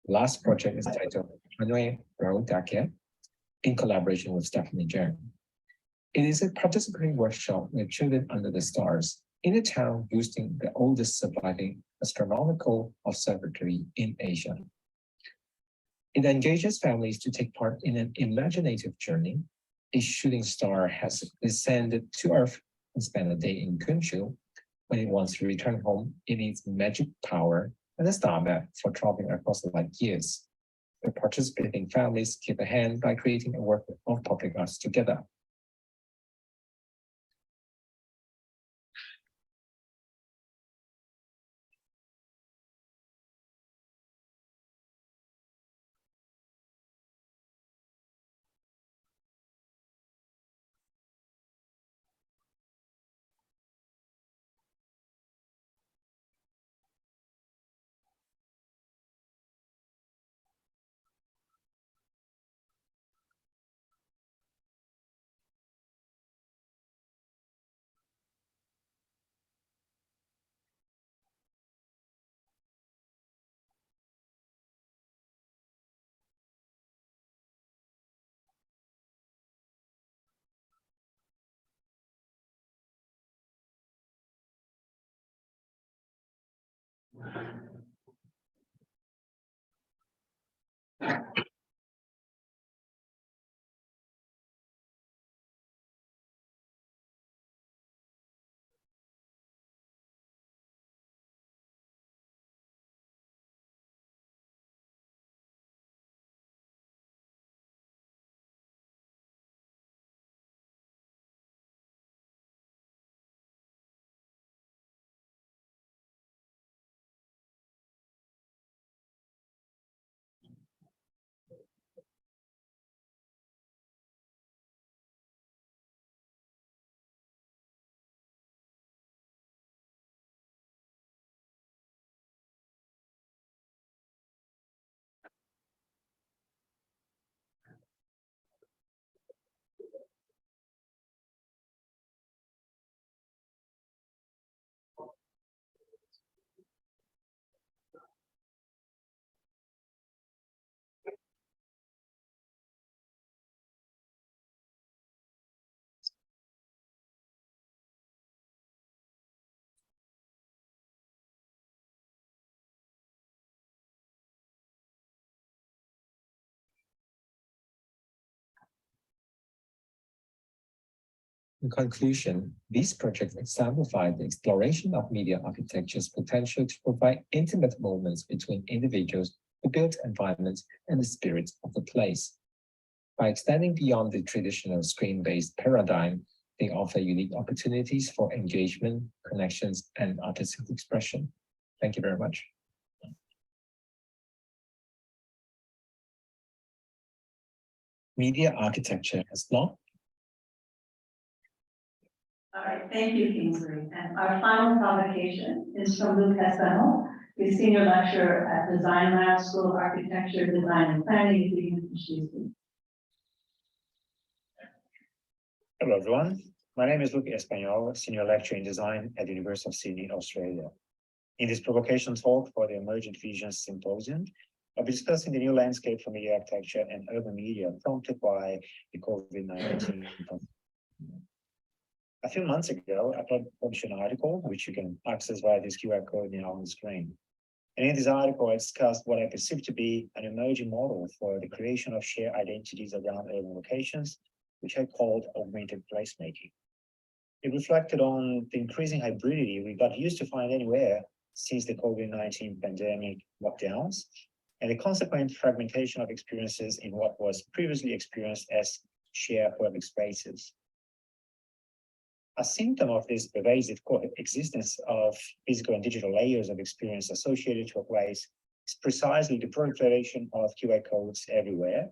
Last project is titled Hanoi Taqi, in collaboration with Stephanie Zhang. It is a participatory workshop with children under the stars in a town boasting the oldest surviving astronomical observatory in Asia. It engages families to take part in an imaginative journey. A shooting star has descended to Earth and spent a day in Kunshu. When it wants to return home, it needs magic power and a star map for traveling across the light years. The participating families give a hand by creating a work of public arts together. In conclusion, these projects exemplify the exploration of media architecture's potential to provide intimate moments between individuals, the built environment, and the spirit of the place. By extending beyond the traditional screen-based paradigm, they offer unique opportunities for engagement, connections, and artistic expression. Thank you very much. Media architecture has long. All right, thank you, Kingsley. And our final provocation is from Luke Hespanhol, the senior lecturer at Design Lab, School of Architecture, Design and Planning at the University of Sydney. Hello, everyone. My name is Luke Hespanhol, senior lecturer in design at the University of Sydney, Australia. In this provocation talk for the Emergent Visions Symposium, I'll be discussing the new landscape for media architecture and urban media prompted by the COVID-19. A few months ago, I published an article, which you can access via this QR code now on the screen. And in this article, I discussed what I perceive to be an emerging model for the creation of shared identities around urban locations, which I called augmented placemaking. It reflected on the increasing hybridity we got used to find anywhere since the COVID-19 pandemic lockdowns, and the consequent fragmentation of experiences in what was previously experienced as shared public spaces. A symptom of this pervasive coexistence of physical and digital layers of experience associated to a place is precisely the proliferation of QR codes everywhere,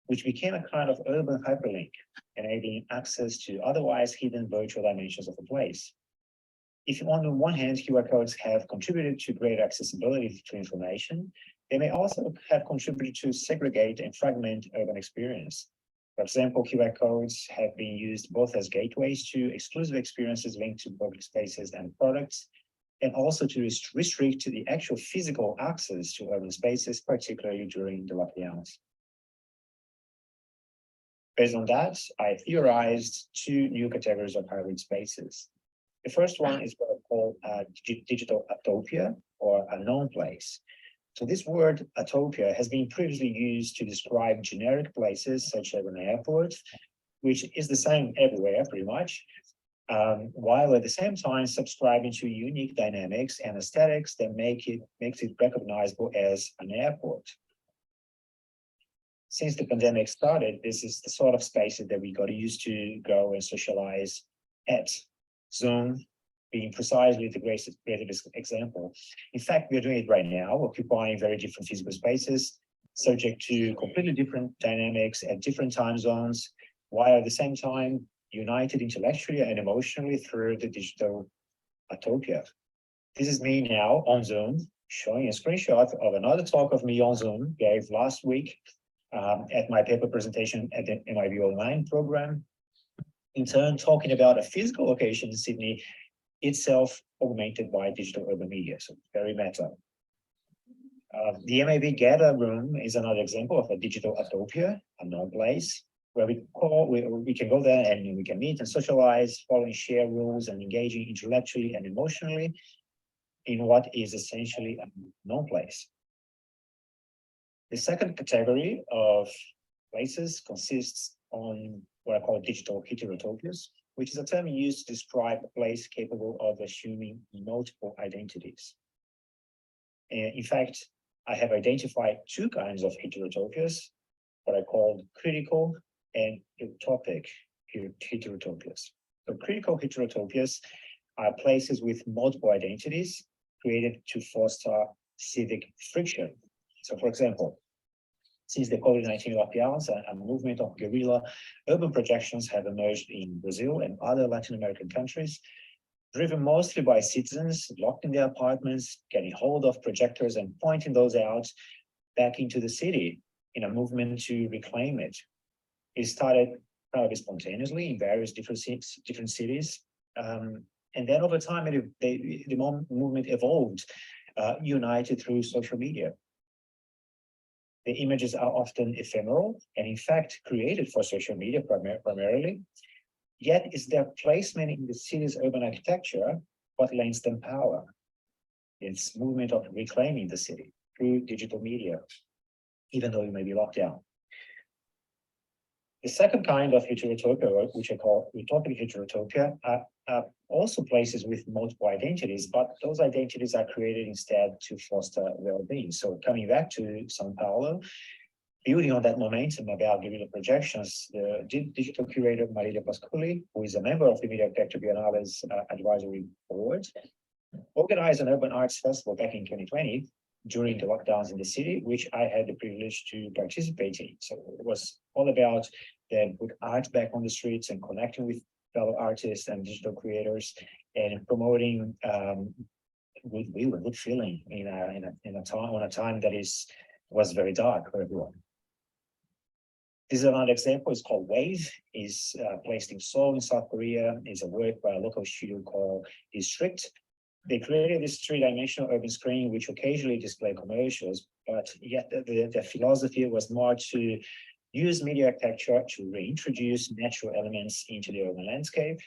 which became a kind of urban hyperlink, enabling access to otherwise hidden virtual dimensions of a place. If on the one hand, QR codes have contributed to greater accessibility to information, they may also have contributed to segregate and fragment urban experience. For example, QR codes have been used both as gateways to exclusive experiences linked to public spaces and products, and also to restrict the actual physical access to urban spaces, particularly during the lockdowns. Based on that, I theorized two new categories of hybrid spaces. The first one is what I call a digital utopia, or a known place. So this word utopia has been previously used to describe generic places such as an airport, which is the same everywhere pretty much, while at the same time subscribing to unique dynamics and aesthetics that makes it recognizable as an airport. Since the pandemic started, this is the sort of spaces that we got used to go and socialize at. Zoom being precisely the greatest example. In fact, we are doing it right now, occupying very different physical spaces, subject to completely different dynamics at different time zones, while at the same time united intellectually and emotionally through the digital utopia. This is me now on Zoom, showing a screenshot of another talk of me on Zoom gave last week at my paper presentation at the MIB Online program. In turn, talking about a physical location in Sydney, itself augmented by digital urban media, so very meta. The MIB Gather Room is another example of a digital utopia, a known place, where we can go there and we can meet and socialize, following shared rules and engaging intellectually and emotionally in what is essentially a known place. The second category of places consists on what I call digital heterotopias, which is a term used to describe a place capable of assuming multiple identities. And in fact, I have identified two kinds of heterotopias, what I call critical and utopic heterotopias. So critical heterotopias are places with multiple identities created to foster civic friction. So for example, since the COVID-19 lockdowns, a movement of guerrilla urban projections have emerged in Brazil and other Latin American countries, driven mostly by citizens locked in their apartments, getting hold of projectors and pointing those out back into the city in a movement to reclaim it. It started kind of spontaneously in various different cities. And then over time, the movement evolved, united through social media. The images are often ephemeral and in fact created for social media primarily, yet it's their placement in the city's urban architecture what lends them power. It's movement of reclaiming the city through digital media, even though it may be locked down. The second kind of heterotopia, which I call utopic heterotopia, are also places with multiple identities, but those identities are created instead to foster well-being. So coming back to São Paulo, building on that momentum about digital projections, the digital curator Marília Pasculi, who is a member of the Media Architecture Biennale's advisory board, organized an urban arts festival back in 2020 during the lockdowns in the city, which I had the privilege to participate in. So it was all about them put art back on the streets and connecting with fellow artists and digital creators and promoting goodwill and good feeling in a time that was very dark for everyone. This is another example. It's called Wave. Is placed in Seoul in South Korea. It's a work by a local studio called District. They created this three-dimensional urban screen, which occasionally display commercials, but yet the philosophy was more to use media architecture to reintroduce natural elements into the urban landscape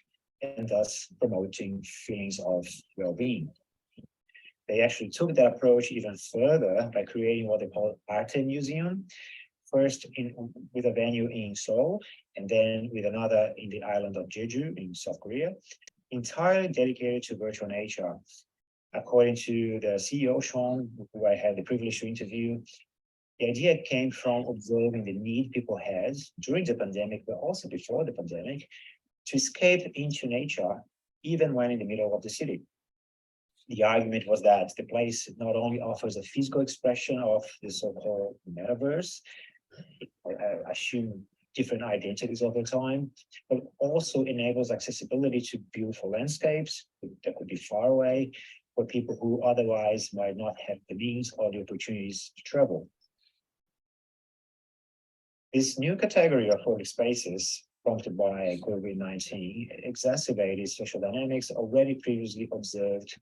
and thus promoting feelings of well-being. They actually took that approach even further by creating what they call Arte Museum, first with a venue in Seoul, and then with another in the island of Jeju in South Korea, entirely dedicated to virtual nature. According to the CEO, Sean, who I had the privilege to interview, the idea came from observing the need people had during the pandemic, but also before the pandemic, to escape into nature, even when in the middle of the city. The argument was that the place not only offers a physical expression of the so-called metaverse, I assume different identities over time, but also enables accessibility to beautiful landscapes that could be far away for people who otherwise might not have the means or the opportunities to travel. This new category of public spaces, prompted by COVID-19, exacerbated social dynamics already previously observed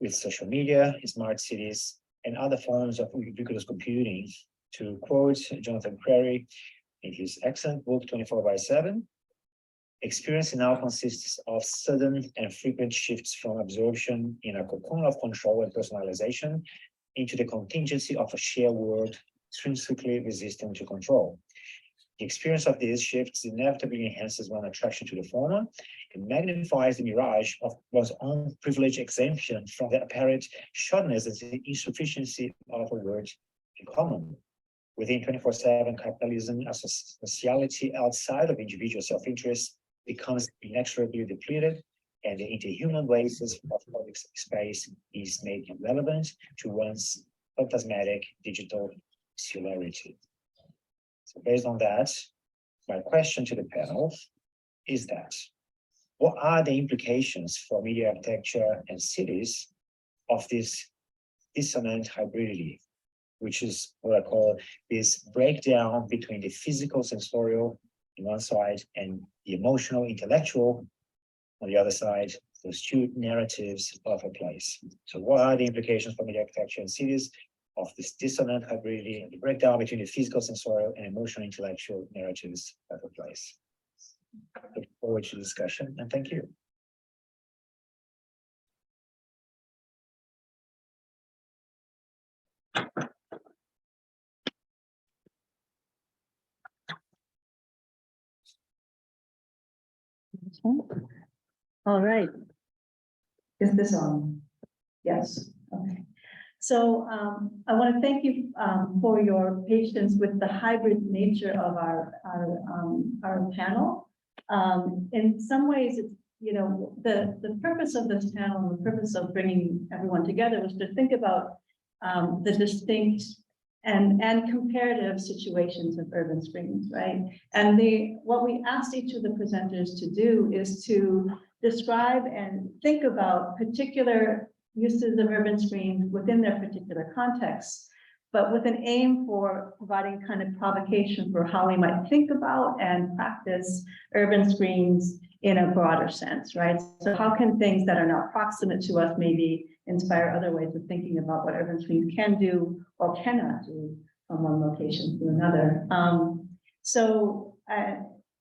with social media, smart cities, and other forms of ubiquitous computing. To quote Jonathan Crary in his excellent book, 24/7, experience now consists of sudden and frequent shifts from absorption in a cocoon of control and personalization into the contingency of a shared world intrinsically resistant to control. The experience of these shifts inevitably enhances one's attraction to the former and magnifies the mirage of one's own privileged exemption from the apparent shortness and insufficiency of a world in common. Within 24/7 capitalism, a sociality outside of individual self-interest becomes inexorably depleted, and the interhuman basis of public space is made irrelevant to one's phantasmatic digital singularity. So based on that, my question to the panel is that, what are the implications for media architecture and cities of this dissonant hybridity, which is what I call this breakdown between the physical sensorial on one side and the emotional intellectual on the other side, those two narratives of a place. So what are the implications for media architecture and cities of this dissonant hybridity and the breakdown between the physical sensorial and emotional intellectual narratives of a place? Look forward to the discussion, and thank you. All right. Is this on? Yes. Okay. So I want to thank you for your patience with the hybrid nature of our panel. In some ways, it's, you know, the purpose of this panel, the purpose of bringing everyone together was to think about the distinct and comparative situations of urban screens, right? And what we asked each of the presenters to do is to describe and think about particular uses of urban screens within their particular contexts, but with an aim for providing kind of provocation for how we might think about and practice urban screens in a broader sense, right? So how can things that are not proximate to us maybe inspire other ways of thinking about what urban screens can do or cannot do from one location to another?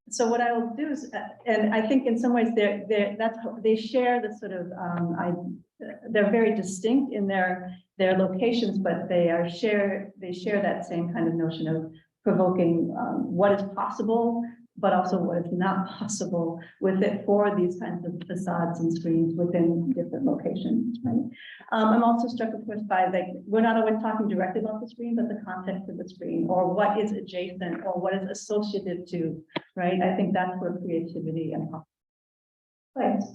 So what I will do is, and I think in some ways they share the sort of, they're very distinct in their locations, but they share that same kind of notion of provoking what is possible, but also what is not possible with it for these kinds of facades and screens within different locations, right? I'm also struck, of course, by like, we're not always talking directly about the screen, but the context of the screen, or what is adjacent, or what is associated to, right? I think that's where creativity and place.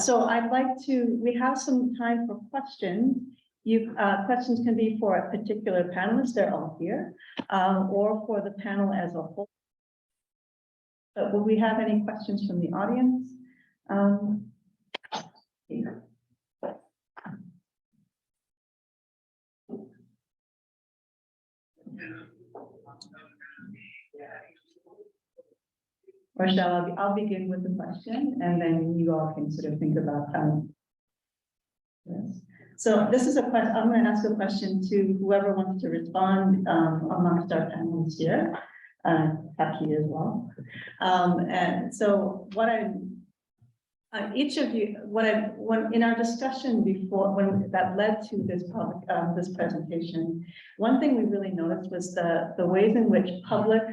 So I'd like to, we have some time for questions. Questions can be for a particular panelist, they're all here, or for the panel as a whole. But will we have any questions from the audience? Or shall I'll begin with the question, and then you all can sort of think about this. So this is a question, I'm going to ask a question to whoever wants to respond amongst our panelists here, Taqi as well. And so what each of you, in our discussion before, when that led to this public, this presentation, one thing we really noticed was the ways in which public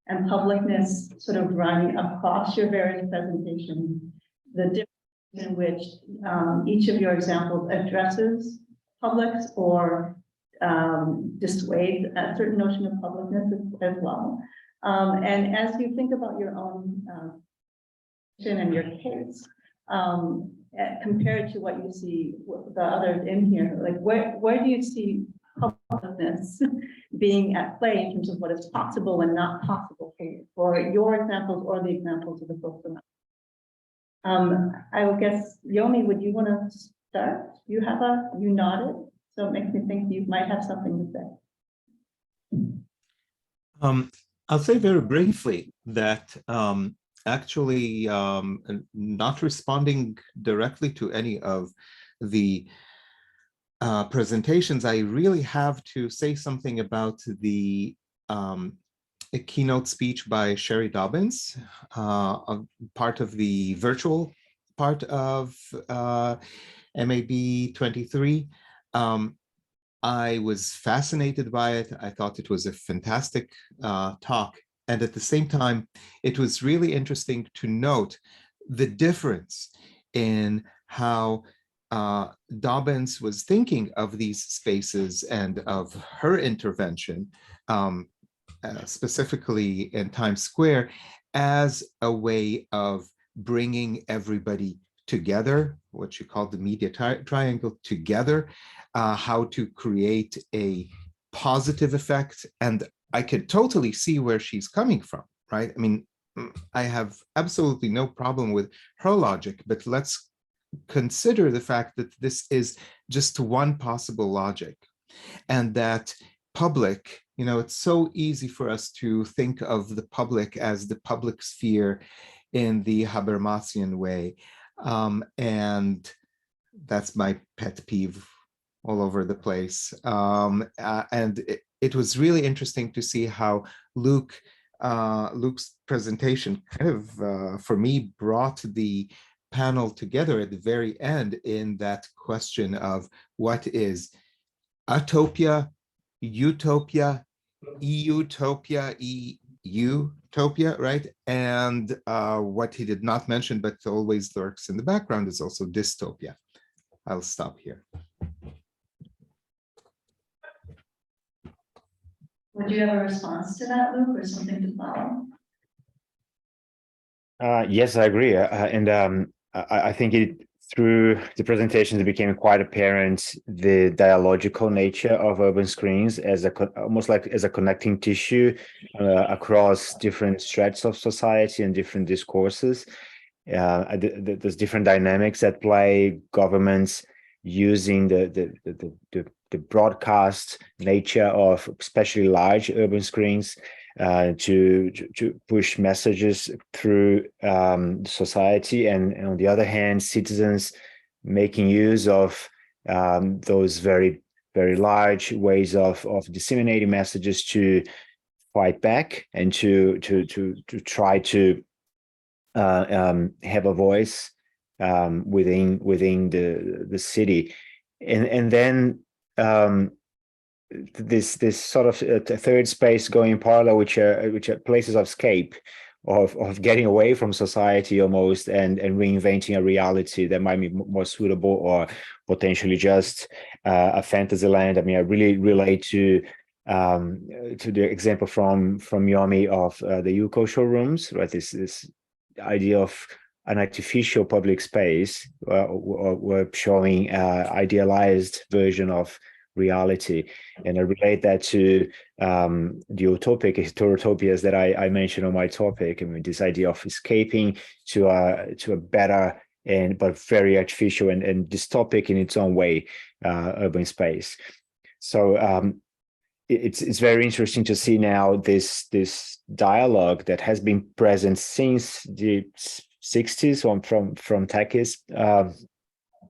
and publicness sort of run across your various presentations, the difference in which each of your examples addresses publics or dissuades a certain notion of publicness as well. And as you think about your own and your case, compared to what you see the others in here, like where do you see publicness being at play in terms of what is possible and not possible for your examples or the examples of the folks around? I would guess, Yomi, would you want to start? You nodded, so it makes me think you might have something to say. I'll say very briefly that actually not responding directly to any of the presentations, I really have to say something about the a keynote speech by Sherry Dobbins, part of the virtual part of mab23. I was fascinated by it. I thought it was a fantastic talk. And at the same time, it was really interesting to note the difference in how Dobbins was thinking of these spaces and of her intervention, specifically in Times Square, as a way of bringing everybody together, what she called the media triangle together, how to create a positive effect. And I could totally see where she's coming from, right? I mean, I have absolutely no problem with her logic, but let's consider the fact that this is just one possible logic, and that public, you know, it's so easy for us to think of the public as the public sphere in the Habermasian way. And that's my pet peeve all over the place. And it was really interesting to see how Luke's presentation kind of, for me, brought the panel together at the very end in that question of what is utopia, utopia, utopia, utopia, right? And what he did not mention, but always lurks in the background, is also dystopia. I'll stop here. Would you have a response to that, Luke, or something to follow? Yes, I agree. I think through the presentations, it became quite apparent the dialogical nature of urban screens as almost like as a connecting tissue across different strata of society and different discourses. There's different dynamics at play. Governments using the broadcast nature of especially large urban screens to push messages through society, and on the other hand, citizens making use of those very, very large ways of disseminating messages to fight back and to try to have a voice within the city, and then this sort of third space going parallel, which are places of escape, of getting away from society almost, and reinventing a reality that might be more suitable, or potentially just a fantasy land. I mean, I really relate to the example from Yomi of the Yuko showrooms, right? This idea of an artificial public space, we're showing idealized version of reality, and I relate that to the utopic utopias that I mentioned on my topic. I mean, this idea of escaping to a better but very artificial and dystopic in its own way urban space. So it's very interesting to see now this dialogue that has been present since the 60s from Taqi's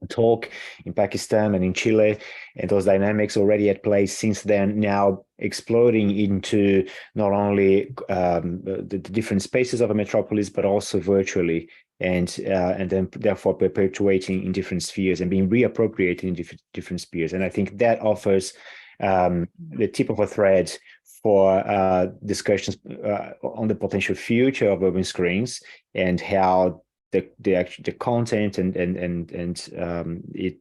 talk in Pakistan and in Chile, and those dynamics already at play since then, now exploding into not only the different spaces of a metropolis, but also virtually, and then therefore perpetuating in different spheres and being reappropriated in different spheres. And I think that offers the tip of a thread for discussions on the potential future of urban screens, and how the content and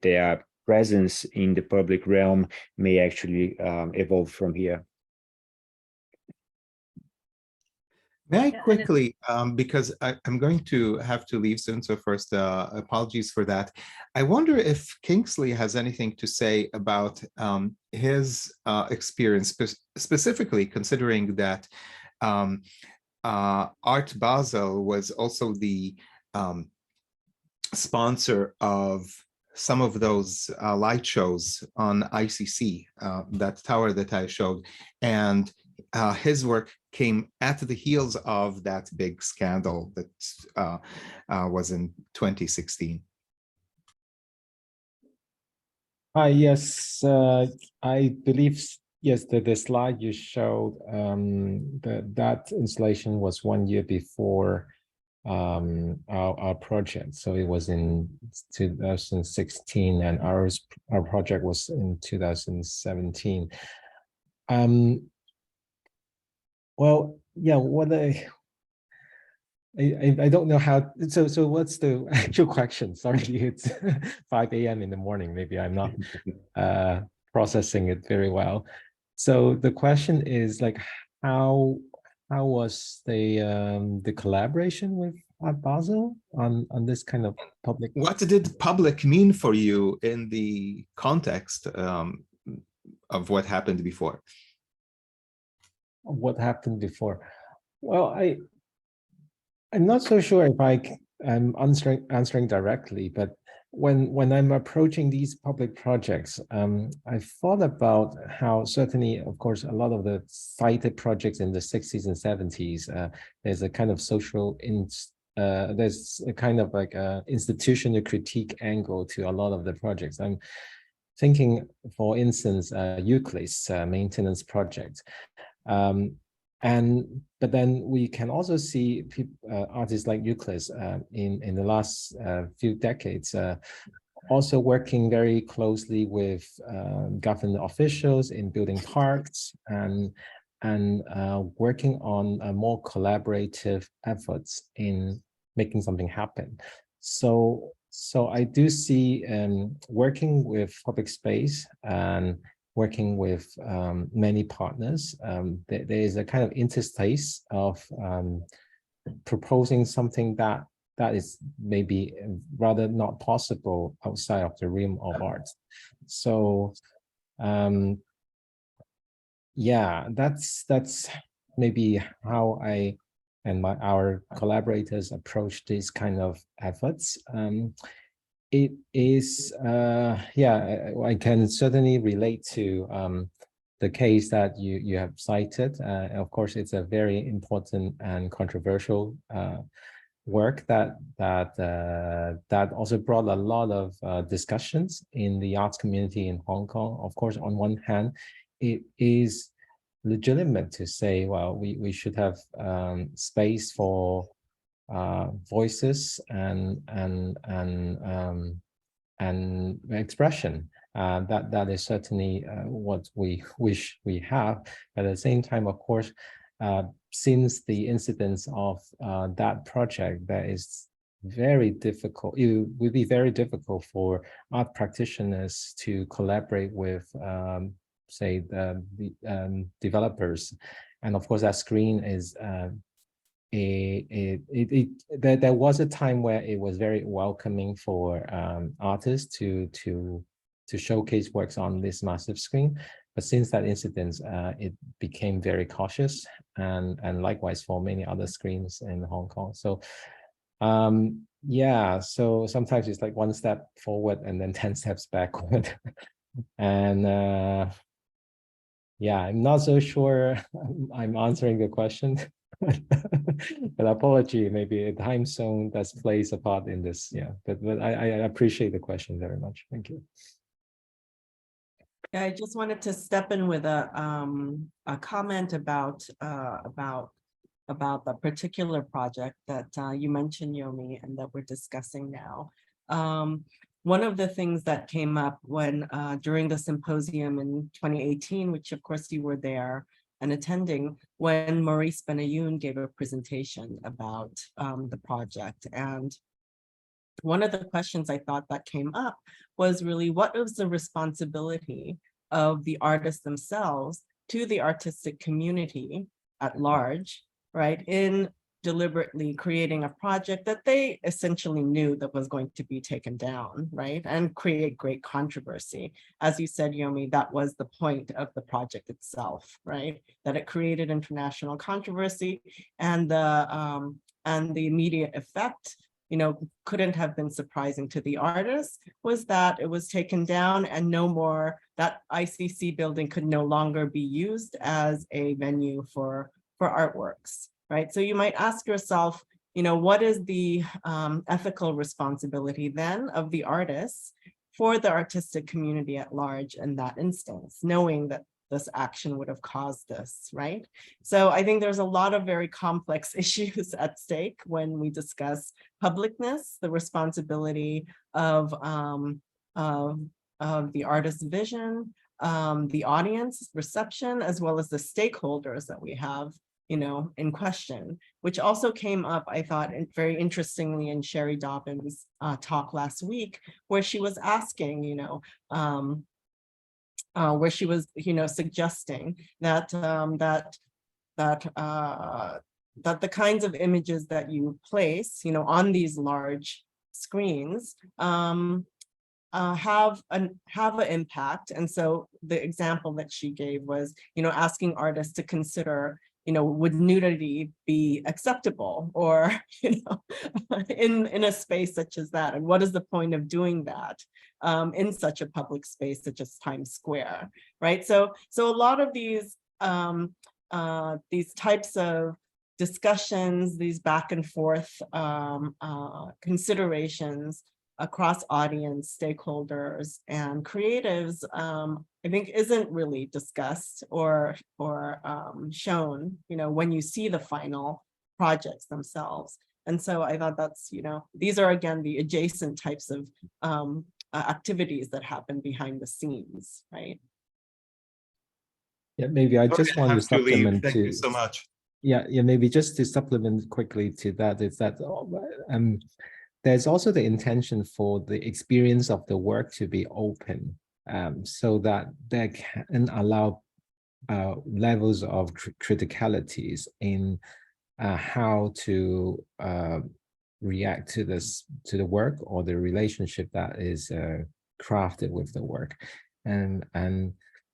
their presence in the public realm may actually evolve from here. May I quickly, because I'm going to have to leave soon, so first, apologies for that. I wonder if Kingsley has anything to say about his experience, specifically considering that Art Basel was also the sponsor of some of those light shows on ICC, that tower that I showed, and his work came at the heels of that big scandal that was in 2016. Yes, I believe, yes, the slide you showed, that installation was 1 year before our project. So it was in 2016, and our project was in 2017. Well, yeah, what I don't know how, so what's the actual question? Sorry, it's 5 a.m. in the morning. Maybe I'm not processing it very well. So the question is, like, how was the collaboration with Art Basel on this kind of public? What did public mean for you in the context of what happened before? What happened before? Well, I'm not so sure if I'm answering directly, but when I'm approaching these public projects, I thought about how certainly, of course, a lot of the cited projects in the 60s and 70s, there's a kind of social, there's a kind of like a institutional critique angle to a lot of the projects. I'm thinking, for instance, Euclid's maintenance project. But then we can also see artists like Euclid in the last few decades also working very closely with government officials in building parks and working on more collaborative efforts in making something happen. So I do see working with public space and working with many partners, there is a kind of interstice of proposing something that is maybe rather not possible outside of the realm of art. So yeah, that's maybe how I and our collaborators approach these kind of efforts. It is, yeah, I can certainly relate to the case that you have cited. Of course, it's a very important and controversial work that also brought a lot of discussions in the arts community in Hong Kong. Of course, on one hand, it is legitimate to say, well, we should have space for voices and expression. That is certainly what we wish we have. But at the same time, of course, since the incidence of that project, that is very difficult. It would be very difficult for art practitioners to collaborate with, say, the developers, and of course that screen is. There was a time where it was very welcoming for artists to showcase works on this massive screen, but since that incident, it became very cautious, and likewise for many other screens in Hong Kong. So yeah, so sometimes it's like one step forward and then 10 steps backward. And yeah, I'm not so sure I'm answering the question. But apology, maybe a time zone that plays a part in this. Yeah, but I appreciate the question very much. Thank you. Yeah, I just wanted to step in with a comment about the particular project that you mentioned, Yomi, and that we're discussing now. One of the things that came up when during the symposium in 2018, which of course you were there and attending, when Maurice Benayoun gave a presentation about the project. And one of the questions I thought that came up was really, what was the responsibility of the artists themselves to the artistic community at large, right, in deliberately creating a project that they essentially knew that was going to be taken down, right, and create great controversy. As you said, Yomi, that was the point of the project itself, right, that it created international controversy, and the immediate effect, you know, couldn't have been surprising to the artists, was that it was taken down and no more, that ICC building could no longer be used as a venue for artworks, right? So you might ask yourself, you know, what is the ethical responsibility then of the artists for the artistic community at large in that instance, knowing that this action would have caused this, right? So I think there's a lot of very complex issues at stake when we discuss publicness, the responsibility of the artist's vision, the audience reception, as well as the stakeholders that we have, you know, in question, which also came up, I thought, very interestingly in Sherry Dobbins' talk last week, where she was asking, you know, where she was, you know, suggesting that that the kinds of images that you place, you know, on these large screens have an impact. And so the example that she gave was, you know, asking artists to consider, you know, would nudity be acceptable, or, you know, in a space such as that? And what is the point of doing that in such a public space such as Times Square, right? So a lot of these types of discussions, these back and forth considerations across audience, stakeholders, and creatives, I think isn't really discussed or shown, you know, when you see the final projects themselves. And so I thought that's, you know, these are again the adjacent types of activities that happen behind the scenes, right? Yeah, maybe I just want to supplement. Thank you so much. Yeah, maybe just to supplement quickly to that is that there's also the intention for the experience of the work to be open, so that they can allow levels of criticalities in how to react to the work or the relationship that is crafted with the work, and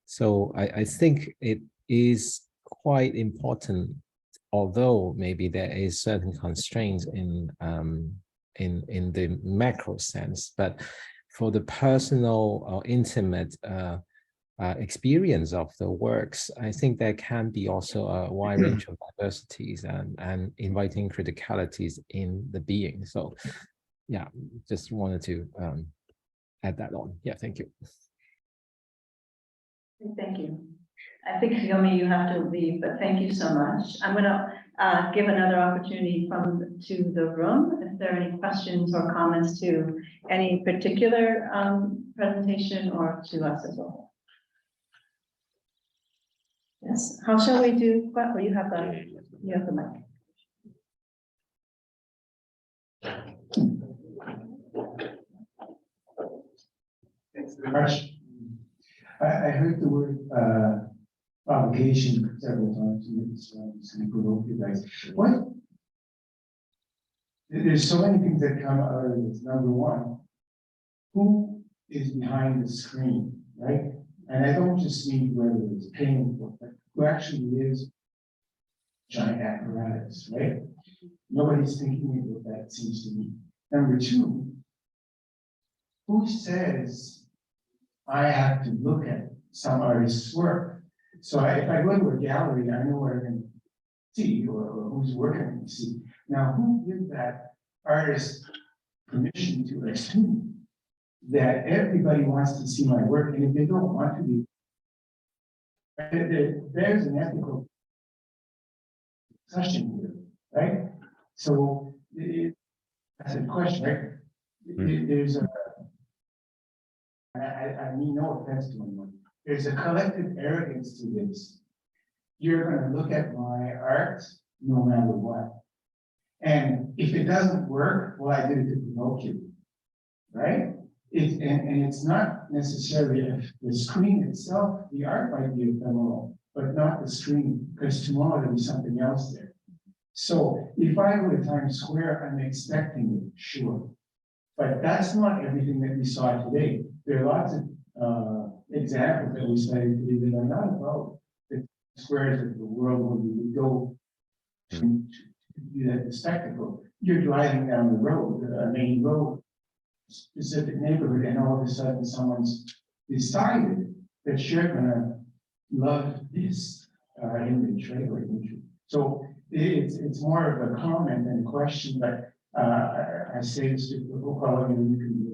so I think it is quite important, although maybe there is certain constraints in the macro sense, but for the personal or intimate experience of the works, I think there can be also a wide range of diversities and inviting criticalities in the being. So yeah, just wanted to add that on. Yeah, thank you. Thank you. I think, Yomi, you have to leave, but thank you so much. I'm going to give another opportunity from to the room. If there are any questions or comments to any particular presentation or to us as well. Yes, how shall we do? Or you have the mic. Thanks very much. I heard the word provocation several times, and it's going to provoke you guys. What? There's so many things that come out of this. Number one, who is behind the screen, right? And I don't just mean whether it's painful, but who actually is giant apparatus, right? Nobody's thinking about that, it seems to me. Number two, who says I have to look at some artist's work? So if I go to a gallery, I know what I'm going to see or who's working I'm going to see. Now, who gives that artist permission to assume that everybody wants to see my work, and if they don't want to be, there's an ethical discussion here, right? So that's a question, right? There's a, I mean no offense to anyone. There's a collective arrogance to this. You're going to look at my art no matter what. And if it doesn't work, well, I did it to provoke you, right? And it's not necessarily the screen itself, the art might be ephemeral, but not the screen, because tomorrow there'll be something else there. So if I go to Times Square, I'm expecting it, sure. But that's not everything that we saw today. There are lots of examples that we studied today that are not about the squares of the world where we would go to do that spectacle. You're driving down the road, a main road, specific neighborhood, and all of a sudden someone's decided that you're gonna love this image, right? Or imagery. So it's more of a comment than a question, but I say this to people probably you can do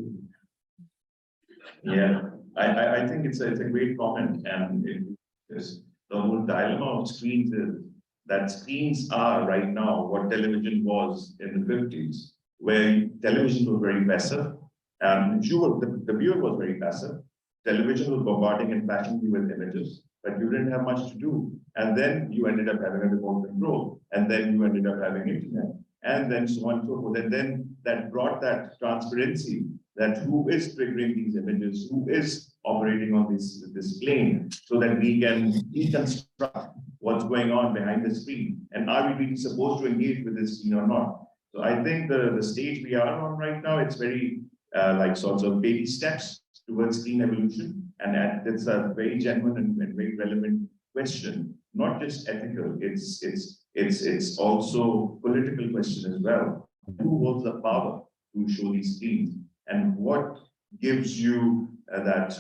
it. Yeah, I think it's a great comment, and the whole dilemma of screens is that screens are right now what television was in the 50s, where television was very passive, and the viewer was very passive. Television was bombarding and bashing you with images, but you didn't have much to do. And then you ended up having a remote control, and then you ended up having internet, and then so on and so forth. And then that brought that transparency, that who is triggering these images, who is operating on this plane, so that we can deconstruct what's going on behind the screen. And are we really supposed to engage with this screen or not? So I think the stage we are on right now, it's very like sorts of baby steps towards screen evolution. And it's a very genuine and very relevant question, not just ethical, it's also political question as well. Who holds the power to show these screens? And what gives you that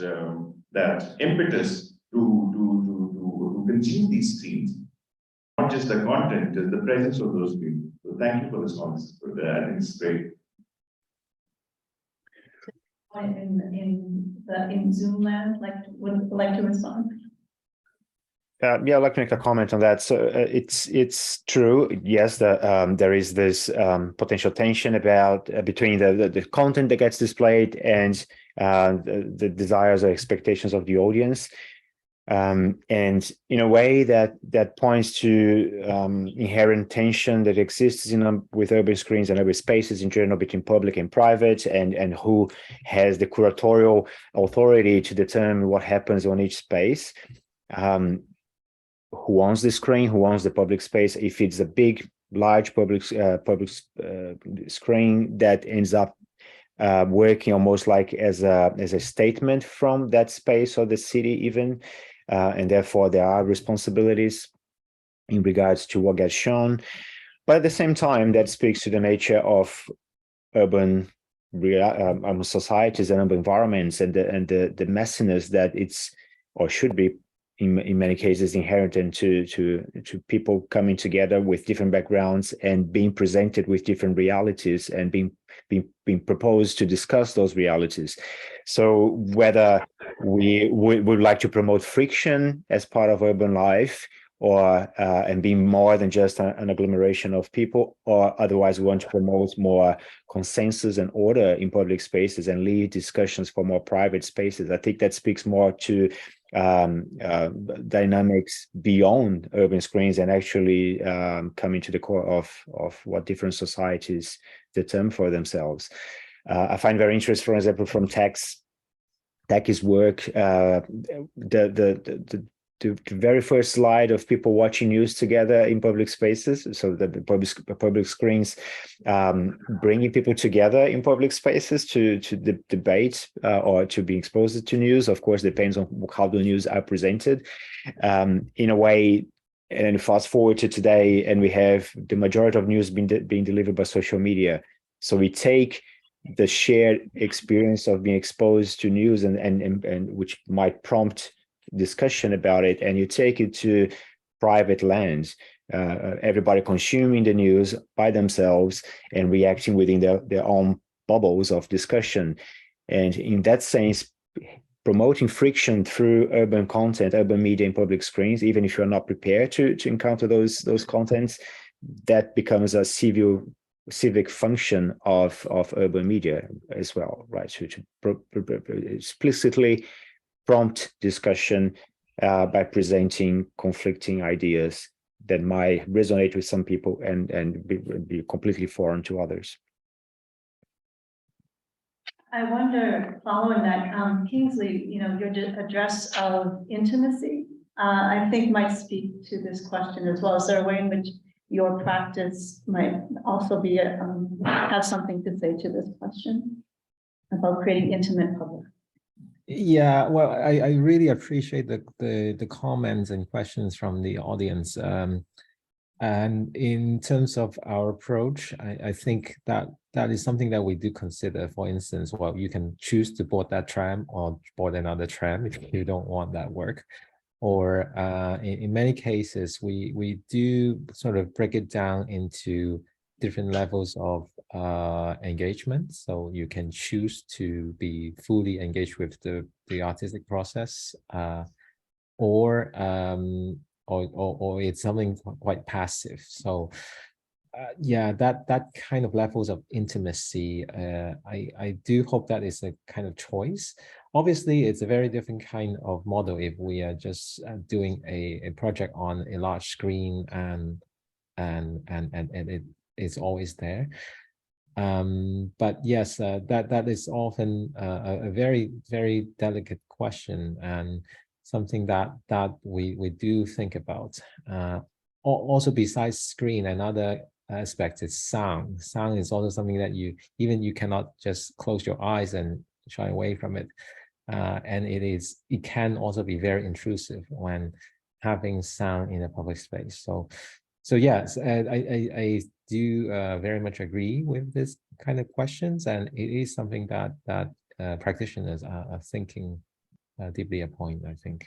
impetus to consume these screens? Not just the content, it's the presence of those screens. So thank you for this concept. I think it's great. In Zoom land, would like to respond? Yeah, I'd like to make a comment on that. So it's true. Yes, there is this potential tension about between the content that gets displayed and the desires or expectations of the audience. And in a way that points to inherent tension that exists with urban screens and urban spaces in general between public and private, and who has the curatorial authority to determine what happens on each space. Who owns the screen? Who owns the public space? If it's a big, large public screen that ends up working almost like as a statement from that space or the city even. And therefore there are responsibilities in regards to what gets shown. But at the same time, that speaks to the nature of urban societies and urban environments and the messiness that it's or should be in many cases inherent to people coming together with different backgrounds and being presented with different realities and being proposed to discuss those realities. So whether we would like to promote friction as part of urban life, or and being more than just an agglomeration of people, or otherwise we want to promote more consensus and order in public spaces and lead discussions for more private spaces. I think that speaks more to dynamics beyond urban screens and actually coming to the core of what different societies determine for themselves. I find very interesting, for example, from Taqi's work, the very first slide of people watching news together in public spaces. So the public screens bringing people together in public spaces to debate or to be exposed to news. Of course, depends on how the news are presented. In a way, and fast forward to today, and we have the majority of news being delivered by social media. So we take the shared experience of being exposed to news and which might prompt discussion about it, and you take it to private lands, everybody consuming the news by themselves and reacting within their own bubbles of discussion. And in that sense, promoting friction through urban content, urban media and public screens, even if you're not prepared to encounter those contents, that becomes a civic function of urban media as well, right? So to explicitly prompt discussion by presenting conflicting ideas that might resonate with some people and be completely foreign to others. I wonder, following that, Kingsley, your address of intimacy, I think might speak to this question as well. Is there a way in which your practice might also be have something to say to this question about creating intimate public? Yeah, well, I really appreciate the comments and questions from the audience. And in terms of our approach, I think that is something that we do consider. For instance, well, you can choose to board that tram or board another tram if you don't want that work. Or in many cases, we do sort of break it down into different levels of engagement. So you can choose to be fully engaged with the artistic process, or it's something quite passive. So yeah, that kind of levels of intimacy, I do hope that is a kind of choice. Obviously, it's a very different kind of model if we are just doing a project on a large screen and it is always there. But yes, that is often a very, very delicate question and something that we do think about. Also, besides screen, another aspect is sound. Sound is also something that you cannot just close your eyes and shy away from it. And it can also be very intrusive when having sound in a public space. So yes, I do very much agree with this kind of questions, and it is something that practitioners are thinking deeply upon, I think.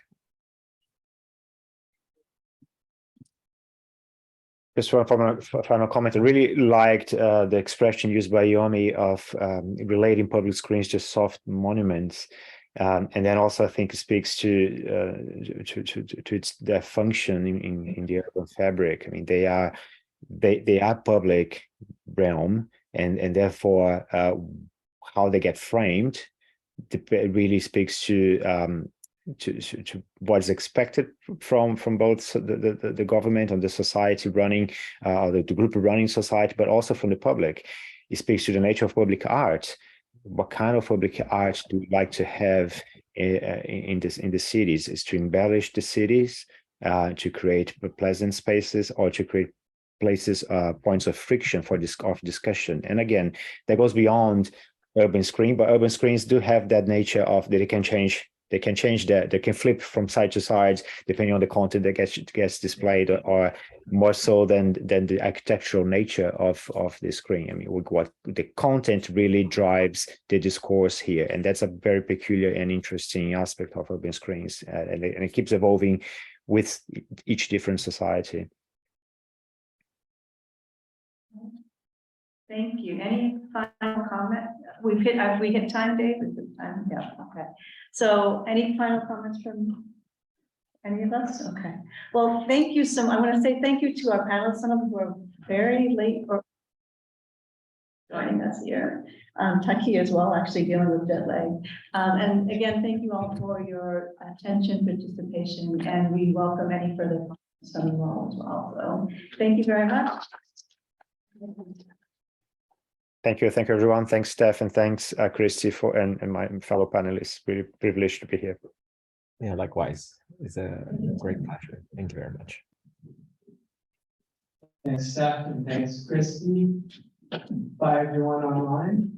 Just for a final comment, I really liked the expression used by Yomi of relating public screens to soft monuments. And then also I think it speaks to their function in the urban fabric. I mean, they are public realm, and therefore how they get framed really speaks to what is expected from both the government and the society running, the group running society, but also from the public. It speaks to the nature of public art. What kind of public art do we like to have in the cities? Is to embellish the cities, to create pleasant spaces, or to create places, points of friction for discussion. And again, that goes beyond urban screen, but urban screens do have that nature of that they can change. They can flip from side to side depending on the content that gets displayed, or more so than the architectural nature of the screen. I mean, what the content really drives the discourse here, and that's a very peculiar and interesting aspect of urban screens, and it keeps evolving with each different society. Thank you. Any final comment? Have we hit time, Dave? Is it time? Yeah, okay. So any final comments from Any of us? Okay. Well, thank you so much. I want to say thank you to our panelists, some of them who are very late or joining us here. Taqi as well, actually dealing with jet lag. And again, thank you all for your attention, participation, and we welcome any further comments from you all as well. So thank you very much. Thank you everyone. Thanks, Steph, and thanks, Kristy, and my fellow panelists. Really privileged to be here. Yeah, likewise. It's a great pleasure. Thank you very much. Thanks, Steph, and thanks, Kristy. Bye, everyone online.